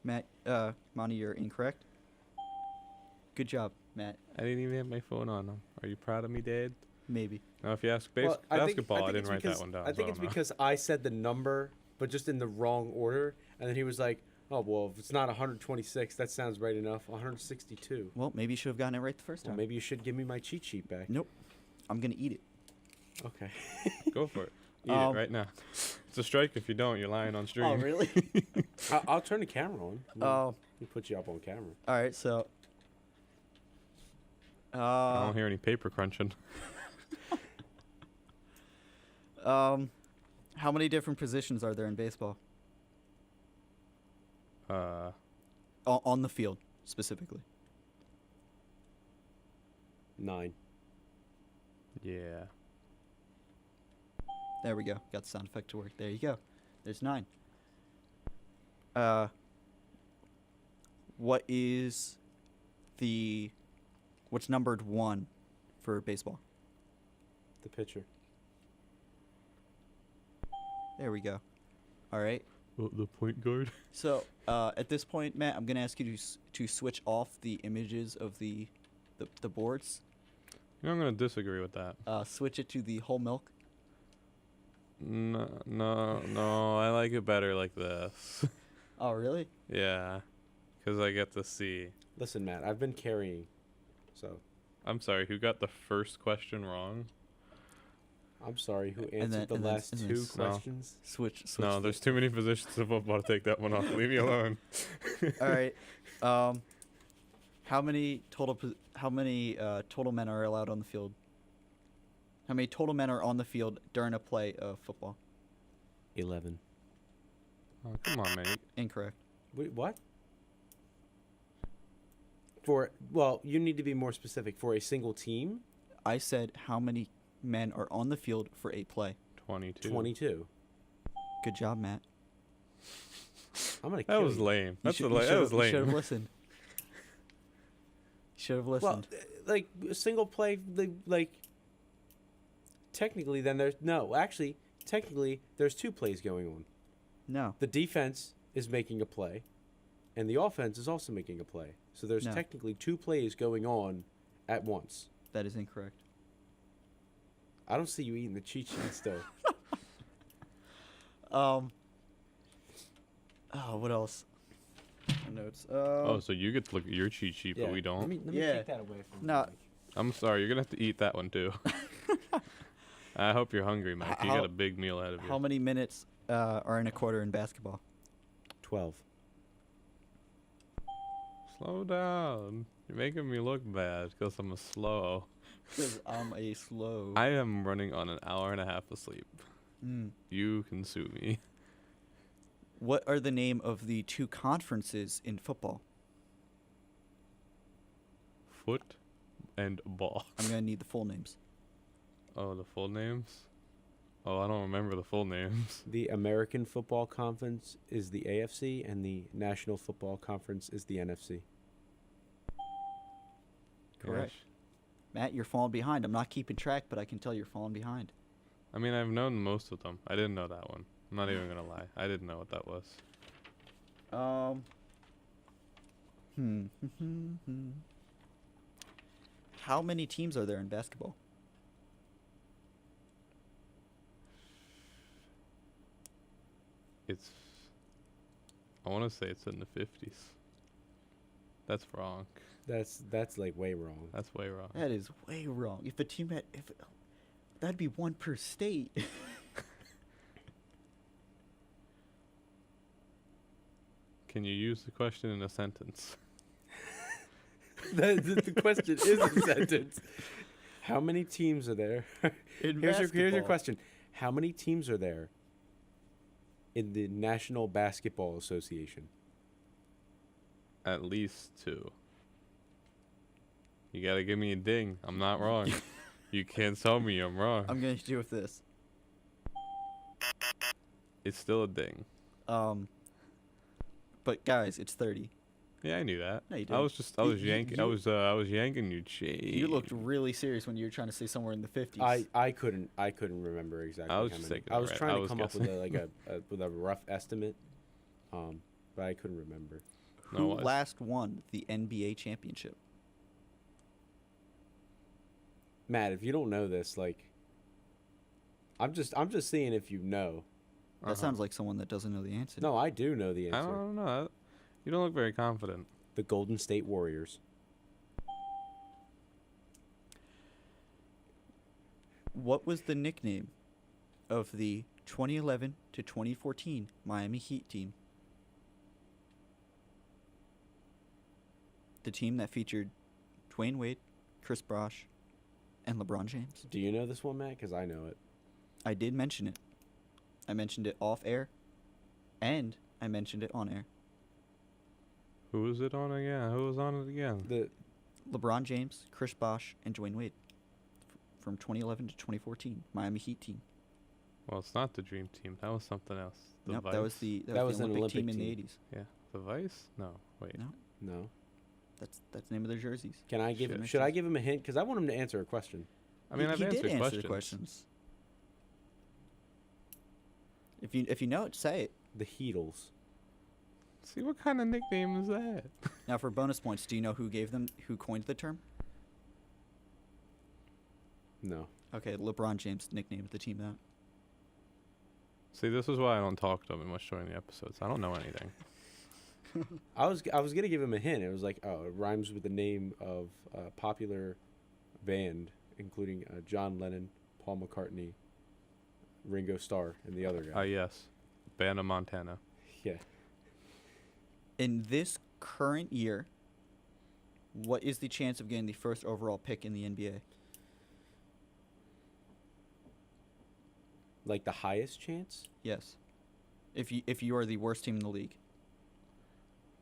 Matt, Monty, you're incorrect. Good job, Matt. I didn't even have my phone on. Are you proud of me, Dad? Maybe. Now, if you ask Well, I think basketball, I it's didn't write because- that one down. I think it's because I said the number, but just in the wrong order. And then he was like, oh, well, if it's not 126, that sounds right enough. 162. Well, maybe you should have gotten it right the first Well, time. maybe you should give me my cheat sheet back. Nope. I'm gonna eat it. Okay. Go for it. Eat it Um, right now. It's a strike if you don't. You're lying on stream. Oh, really? I'll turn the camera on. Oh. We'll put you up on camera. All right. So. I don't hear any paper crunching. How many different positions are there in baseball? On the field, specifically. 9. Yeah. There we go. Got the sound effect to work. There you go. There's 9. What is what's numbered 1 for baseball? The pitcher. There we go. All right. The point guard. So at this point, Matt, I'm gonna ask you to switch off the images of the boards. You know, I'm gonna disagree with that. Switch it to the whole milk. No, I like it better like this. Oh, really? Yeah, because I get to see. Listen, Matt, I've been carrying, so I'm sorry, who got the first question wrong? I'm sorry. Who answered the last two questions? Switch. No, there's too many positions of football to take that one off. Leave me alone. All right. How many total men are allowed on the field? How many total men are on the field during a play of football? 11. Oh, come on, mate. Incorrect. Wait, what? You need to be more specific. For a single team? I said how many men are on the field for a play. 22. 22. Good job, Matt. I'm gonna. That kill was you. lame. You That was lame. You should have listened. Should have listened. Well, like a single play, like. Technically, then technically there's 2 plays going on. No. The defense is making a play, and the offense is also making a play. So there's No. technically 2 plays going on at once. That is incorrect. I don't see you eating the cheat sheet still. What else? Notes. Oh, so you get to look at your cheat sheet, but we don't? Let me Yeah. take that away from No. you. I'm sorry, you're going to have to eat that one, too. I hope you're hungry, Mike. You got a big meal ahead of you. How many minutes are in a quarter in basketball? 12. Slow down. You're making me look bad because I'm a slow. Because I'm a slow. I am running on an hour and a half of sleep. Mm. You can sue me. What are the name of the 2 conferences in football? Foot and ball. I'm going to need the full names. Oh, the full names? Oh, I don't remember the full names. The American Football Conference is the AFC, and the National Football Conference is the NFC. Correct. Gosh. Matt, you're falling behind. I'm not keeping track, but I can tell you're falling behind. I mean, I've known most of them. I didn't know that one. I'm not even going to lie. I didn't know what that was. How many teams are there in basketball? I want to say it's in the 50s. That's wrong. That's like way wrong. That's way wrong. That is way wrong. If a team had, that'd be 1 per state. Can you use the question in a sentence? The question is a sentence. How many teams are there? Here's your question. How many teams are there in the National Basketball Association? At least 2. You gotta give me a ding. I'm not wrong. You can't tell me I'm wrong. I'm going to do with this. It's still a ding. But guys, it's 30. Yeah, I knew that. No, you I was didn't. yanking. I was yanking you, Jay. You looked really serious when you were trying to say somewhere in the 50s. I couldn't remember exactly. I was how just many. thinking I was right. trying I to was come up with guessing. with a rough estimate, but I couldn't remember. Who last won the NBA championship? Matt, if you don't know this, like, I'm just seeing if you know. That sounds like someone that doesn't know the answer. No, I do know the I answer. don't know. You don't look very confident. The Golden State Warriors. What was the nickname of the 2011 to 2014 Miami Heat team? The team that featured Dwayne Wade, Chris Bosh, and LeBron James. Do you know this one, Matt? Because I know it. I did mention it. I mentioned it off air, and I mentioned it on air. Who was it on again? Who was on it again? The LeBron James, Chris Bosh, and Dwayne Wade from 2011 to 2014 Miami Heat team. Well, it's not the Dream Team. That was something else. Nope, Vice? that was the That was the an Olympic Olympic team in the team. 80s. Yeah, the Vice. No, wait. No. no. That's the name of their jerseys. Can I give? Shit. Should I give him a hint? Because I want him to answer a question. I mean, I've he answered did answer questions. the questions. If you know it, say it. The Heatles. See, what kind of nickname is that? Now, for bonus points, do you know who coined the term? No. Okay, LeBron James nicknamed the team that. See, this is why I don't talk to him much during the episodes. I don't know anything. I was gonna give him a hint. It was like, oh, it rhymes with the name of a popular band, including John Lennon, Paul McCartney, Ringo Starr, and the other guy. Yes. Band of Montana. Yeah. In this current year, what is the chance of getting the first overall pick in the NBA? Like the highest chance? Yes. If you are the worst team in the league.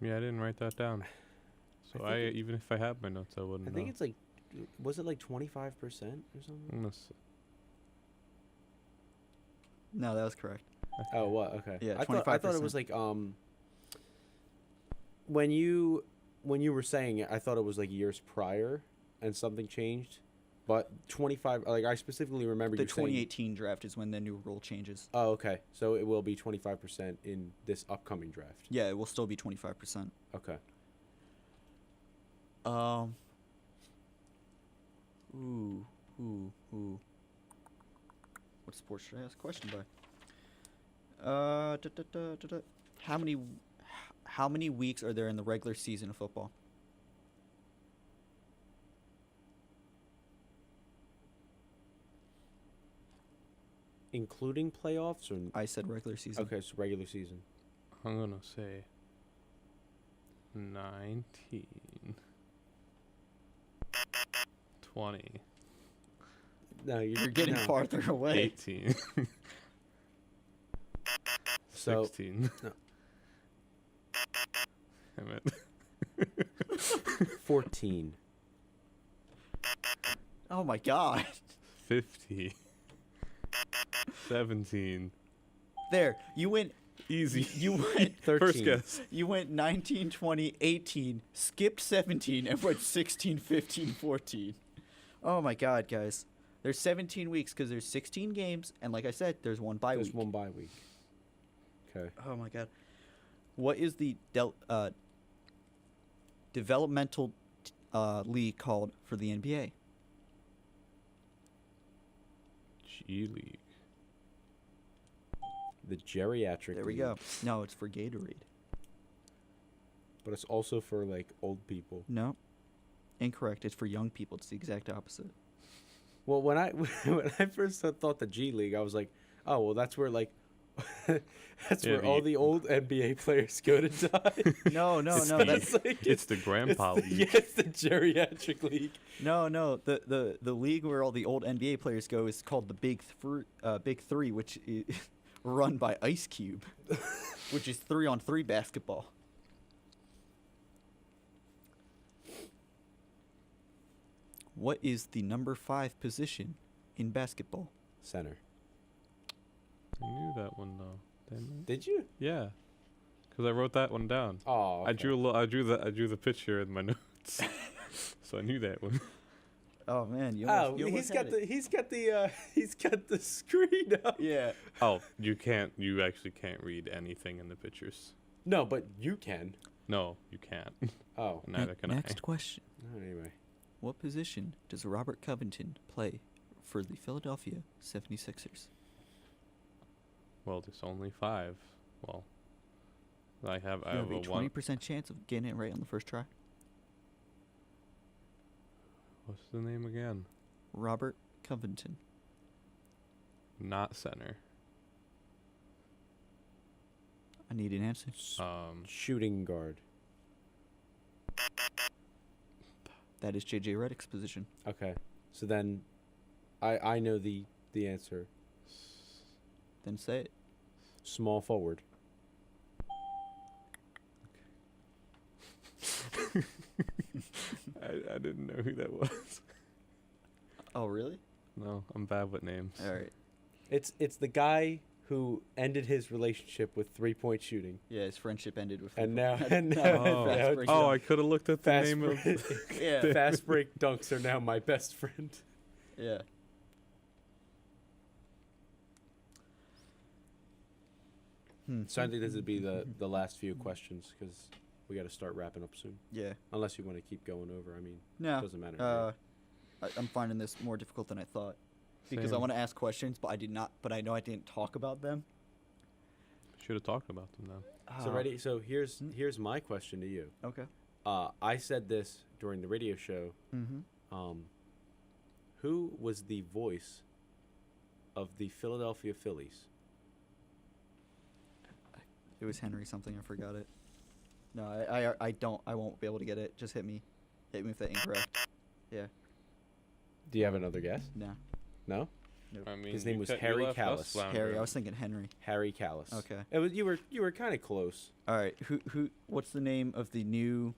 Yeah, I didn't write that down. So I think even if I had my notes, I wouldn't I know. think it's like, was it like 25% or something? No, that was correct. Oh, what? Okay. Yeah, I thought it 25%. was like when you were saying it, I thought it was like years prior and something changed. But 25, like I specifically remember The you saying. 2018 draft is when the new rule changes. Oh, okay. So it will be 25% in this upcoming draft. Yeah, it will still be 25%. Okay. Ooh. What sport should I ask a question by? How many weeks are there in the regular season of football? Including playoffs or I said regular season. okay, so regular season. I'm going to say 19. 20. No, You're getting no. farther away. 18. So 16. no. Damn it. 14. Oh my god. 50. 17. There. You went Easy. you went 13. First guess. you went 19, 20, 18, skipped 17 and went 16, 15, 14. Oh my god, guys. There's 17 weeks cuz there's 16 games and like I said, there's one bye There's week. one bye week. Okay. Oh my god. What is the developmental league called for the NBA? G League. The geriatric. There we league. go. No, it's for Gatorade. But it's also for like old people. No. Incorrect. It's for young people. It's the exact opposite. Well, when I first thought the G League, I was like, oh well, that's where like that's Yeah, where all the old NBA players go to die. No. It's like It's the grandpa it's the, league. yeah, it's the geriatric league. No. The league where all the old NBA players go is called the Big Three, which is run by Ice Cube, which is 3-on-3 basketball. What is the number 5 position in basketball? Center. I knew that one though. Didn't I? Did you? Yeah. Because I wrote that one down. Oh. I drew I drew the picture in my notes, so I knew that one. Oh man, you Oh, almost he's had got it. he's got the screen up. Yeah. Oh, you actually can't read anything in the pictures. No, but you can. No, you can't. Oh. Neither can Next question. Anyway. What position does Robert Covington play for the Philadelphia 76ers? Well, there's only 5. Well, I have You have a a 20% chance of getting it right on the first try. What's the name again? Robert Covington. Not center. I need an answer. Shooting guard. That is JJ Redick's position. Okay. So then I know the answer. Then say it. Small forward. I didn't know who that was. Oh, really? No, I'm bad with names. All right. It's the guy who ended his relationship with 3-point shooting. Yeah, his friendship ended with. And football. now, and now, Oh, Fast break oh, dunk. I could have looked at the fast, name of. break, Yeah. fast break dunks are now my best friend. Yeah. So I think this would be the last few questions because we got to start wrapping up soon. Yeah. Unless you want to keep going over. I mean, No. it doesn't matter. to me. I'm finding this more difficult than I thought because I Same. want to ask questions, but I did not. But I know I didn't talk about them. Should have talked about them then. So ready? So here's my question to you. Okay. I said this during the radio show. Mm-hmm. Who was the voice of the Philadelphia Phillies? It was Henry something. I forgot it. No, I don't. I won't be able to get it. Just hit me. Hit me if that's incorrect. Yeah. Do you have another guess? No. No. I mean, His name you was cut- you Harry left us Callis. floundering. Harry. I was thinking Henry. Harry Callis. Okay. It was you were kind of close. All right. Who? What's the name of the new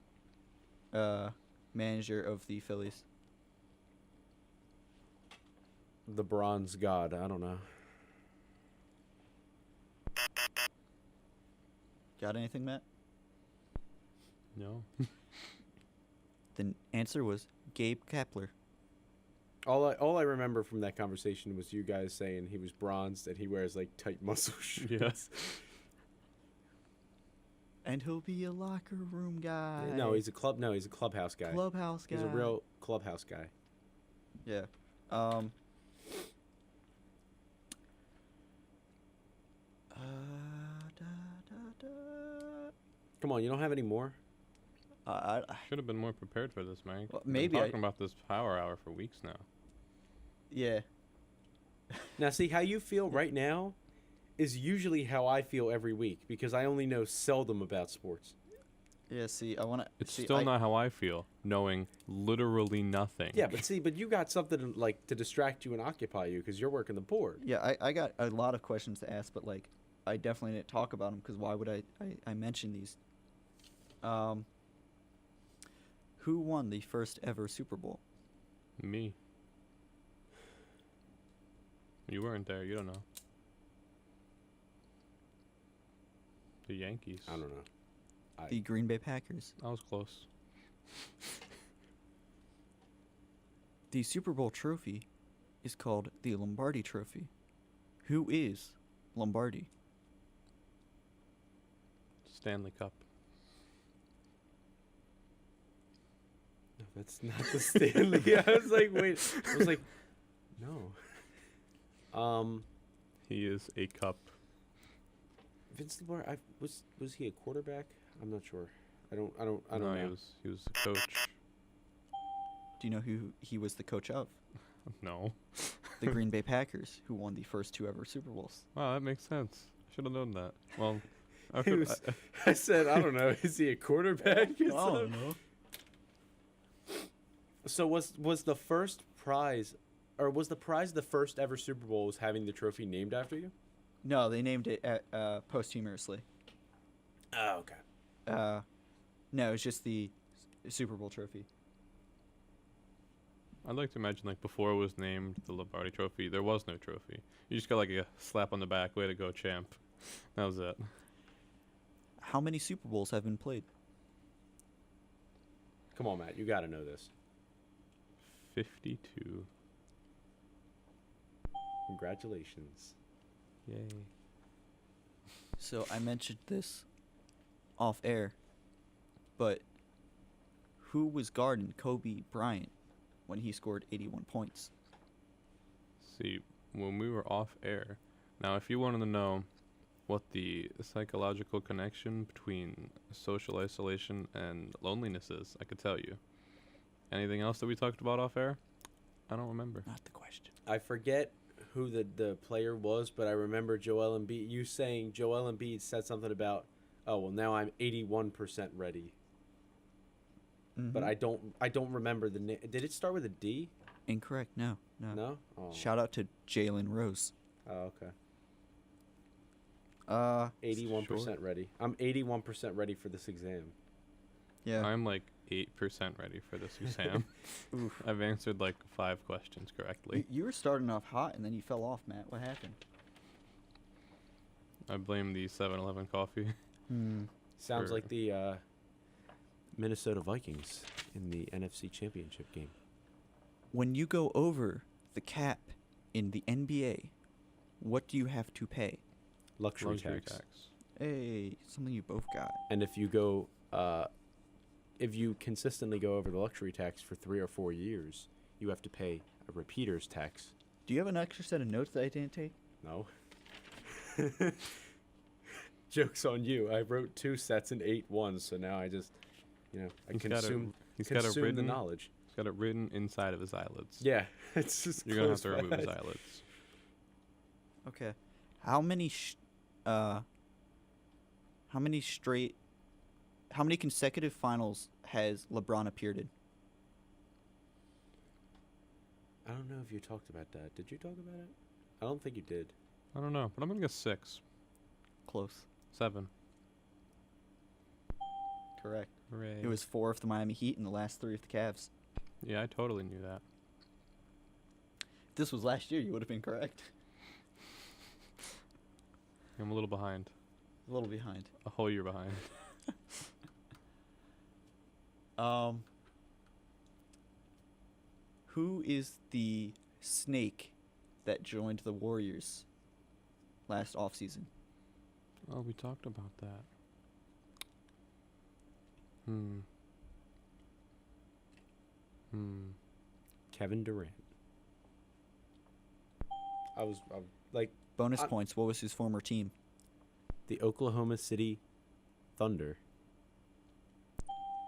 manager of the Phillies? The Bronze God. I don't know. Got anything, Matt? No. The answer was Gabe Kapler. All I remember from that conversation was you guys saying he was bronzed and he wears like tight muscle shirts. Yes. And he'll be a locker room guy. No, he's a clubhouse guy. clubhouse guy. He's a real clubhouse guy. Yeah. Come on, you don't have any more? I Should have been more prepared for this, Mike. Well, We've been maybe I- talking about this power hour for weeks now. yeah. Now, see, how you feel right now is usually how I feel every week because I only know seldom about sports. Yeah, see, I want to. It's still not how I feel, knowing literally nothing. Yeah, but you got something to distract you and occupy you because you're working the board. Yeah, I got a lot of questions to ask, but like, I definitely didn't talk about them because why would I mention these? Who won the first ever Super Bowl? Me. You weren't there. You don't know. The Yankees. I don't know. The Green Bay Packers. I was close. The Super Bowl trophy is called the Lombardi Trophy. Who is Lombardi? Stanley Cup. No, that's not the Stanley. I was like, wait. I was like, no. He is a cup. Vince Lombardi. Was he a quarterback? I'm not sure. I don't No, know. he was the coach. Do you know who he was the coach of? No. The Green Bay Packers, who won the first two ever Super Bowls. Wow, that makes sense. Should have known that. Well, I said, I don't know. Is he a quarterback? I don't know. So was the first prize, or was the prize the first ever Super Bowl was having the trophy named after you? No, they named it posthumously. Oh, okay. No, it's just the Super Bowl trophy. I'd like to imagine, like, before it was named the Lombardi Trophy, there was no trophy. You just got, like, a slap on the back, way to go, champ. That was it. How many Super Bowls have been played? Come on, Matt. You got to know this. 52. Congratulations. Yay. So I mentioned this off air, but who was guarding Kobe Bryant when he scored 81 points? See, when we were off air, now if you wanted to know what the psychological connection between social isolation and loneliness is, I could tell you. Anything else that we talked about off air? I don't remember. Not the question. I forget who the player was, but I remember Joel Embiid. You saying Joel Embiid said something about, oh well, now I'm 81% ready. But I don't remember the name. Did it start with a D? Incorrect. No. No. Oh. Shout out to Jalen Rose. Oh, okay. 81%. ready. I'm 81% ready for this exam. Yeah. I'm like 8% ready for this exam. Oof. I've answered like 5 questions correctly. You were starting off hot and then you fell off, Matt. What happened? I blame the 7-Eleven coffee. Sounds Sure. like the Minnesota Vikings in the NFC Championship game. When you go over the cap in the NBA, what do you have to pay? Luxury Luxury tax. tax. Hey, something you both got. And if you consistently go over the luxury tax for 3 or 4 years, you have to pay a repeater's tax. Do you have an extra set of notes that I didn't take? No. Joke's on you. I wrote 2 sets and 8 ones, so now I just, I He's got it- consume He's got it the written. knowledge. He's got it written inside of his eyelids. Yeah, it's just You're gonna have to close remove his by. eyelids. Okay. How many consecutive finals has LeBron appeared in? I don't know if you talked about that. Did you talk about it? I don't think you did. I don't know, but I'm gonna guess 6, Close. 7. Correct. Hooray. It was 4 of the Miami Heat and the last 3 of the Cavs. Yeah, I totally knew that. If this was last year, you would have been correct. I'm a little behind. A little behind. A whole year behind. Who is the snake that joined the Warriors last offseason? Oh, we talked about that. Kevin Durant. I was like Bonus I- points. What was his former team? the Oklahoma City Thunder.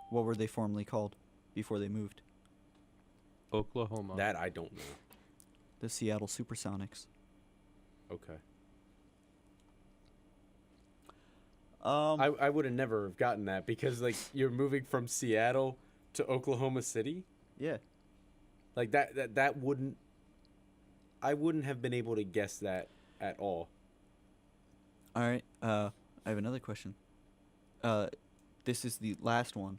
What were they formerly called before they moved? Oklahoma. That I don't know. The Seattle Supersonics. Okay. Um, I would have never have gotten that because like you're moving from Seattle to Oklahoma City. yeah. Like that wouldn't. I wouldn't have been able to guess that at all. All right. I have another question. This is the last one.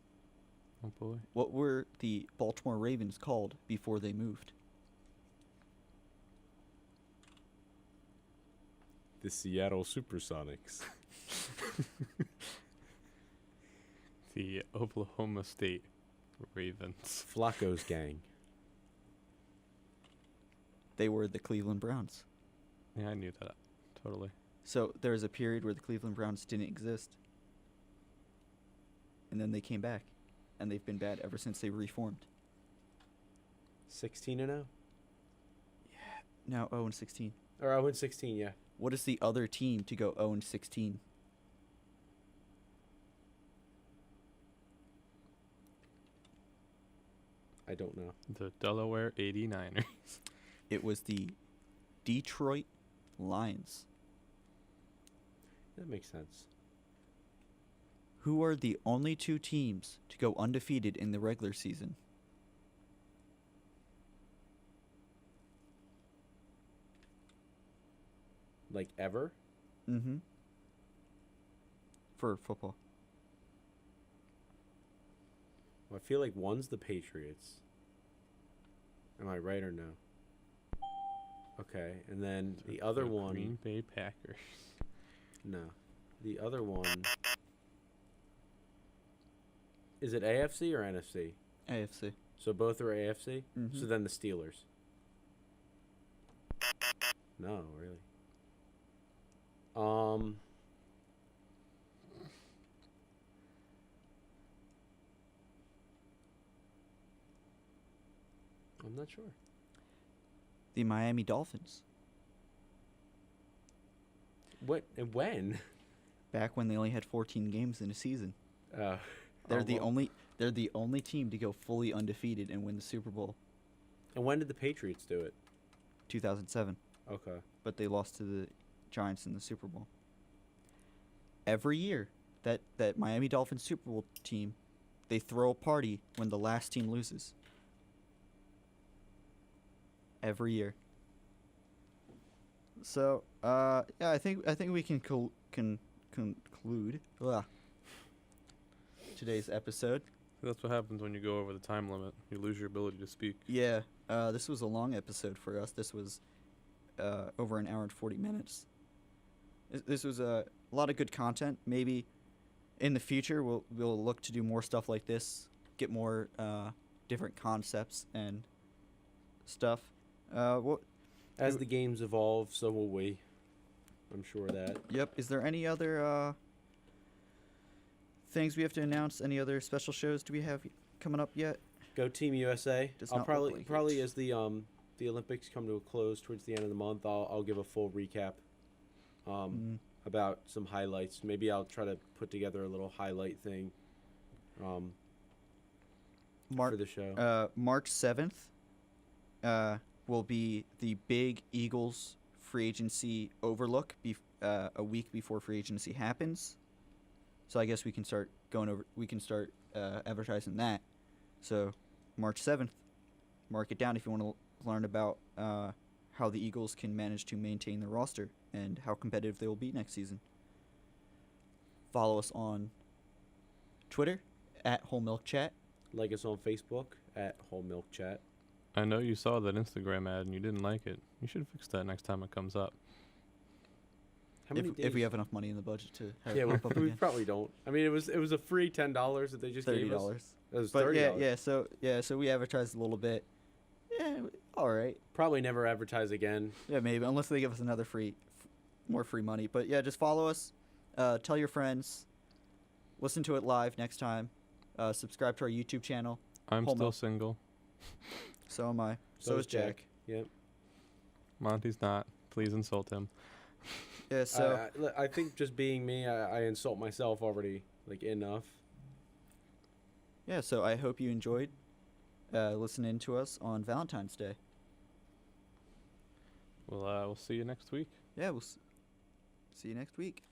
Oh boy. What were the Baltimore Ravens called before they moved? The Seattle Supersonics. The Oklahoma State Ravens. Flacco's gang. They were the Cleveland Browns. Yeah, I knew that. Totally. So there was a period where the Cleveland Browns didn't exist. And then they came back. And they've been bad ever since they reformed. 16-0. Now 0-16. Or 0-16, yeah. What is the other team to go 0-16? I don't know. The Delaware 89ers. It was the Detroit Lions. That makes sense. Who are the only 2 teams to go undefeated in the regular season? Like ever? Mm-hmm. For football. Well, I feel like one's the Patriots. Am I right or no? Okay, and then the other one. Green Bay Packers. No, the other one. Is it AFC or NFC? AFC. So both are AFC. Mhm. So then the Steelers. No, really. I'm not sure. The Miami Dolphins. What and when? Back when they only had 14 games in a season. They're oh, the well. They're the only team to go fully undefeated and win the Super Bowl. And when did the Patriots do it? 2007. Okay. But they lost to the Giants in the Super Bowl. Every year, that Miami Dolphins Super Bowl team, they throw a party when the last team loses. Every year. So, yeah, I think we can conclude today's episode. That's what happens when you go over the time limit. You lose your ability to speak. Yeah, this was a long episode for us. This was over an hour and 40 minutes. This was a lot of good content. Maybe in the future we'll look to do more stuff like this, get more different concepts and stuff. What? As the games evolve, so will we. I'm sure of that. Yep. Is there any other things we have to announce? Any other special shows do we have coming up yet? Go Team USA. Does I'll not look like probably it. as the Olympics come to a close towards the end of the month, I'll give a full recap about some highlights. Maybe I'll try to put together a little highlight thing for the show. March 7th will be the big Eagles free agency overlook a week before free agency happens. So I guess we can start advertising that. So March 7th, mark it down if you want to learn about how the Eagles can manage to maintain their roster and how competitive they will be next season. Follow us on Twitter at Whole Milk Chat. Like us on Facebook at Whole Milk Chat. I know you saw that Instagram ad and you didn't like it. You should fix that next time it comes up. How many days? If we have enough money in the budget to have Yeah, it pop up we again. probably don't. I mean, it was a free $10 that they just gave us. $30. It was But $30. so we advertised a little bit. Yeah, all right. Probably never advertise again. Yeah, maybe unless they give us another more free money. But yeah, just follow us. Tell your friends. Listen to it live next time. Subscribe to our YouTube channel. I'm Whole still milk. single. So am I. So is Jack. Yep. Monty's not. Please insult him. Yeah. So I think just being me, I insult myself already enough. yeah. So I hope you enjoyed listening to us on Valentine's Day. Well, we'll see you next week. Yeah. We'll see you next week.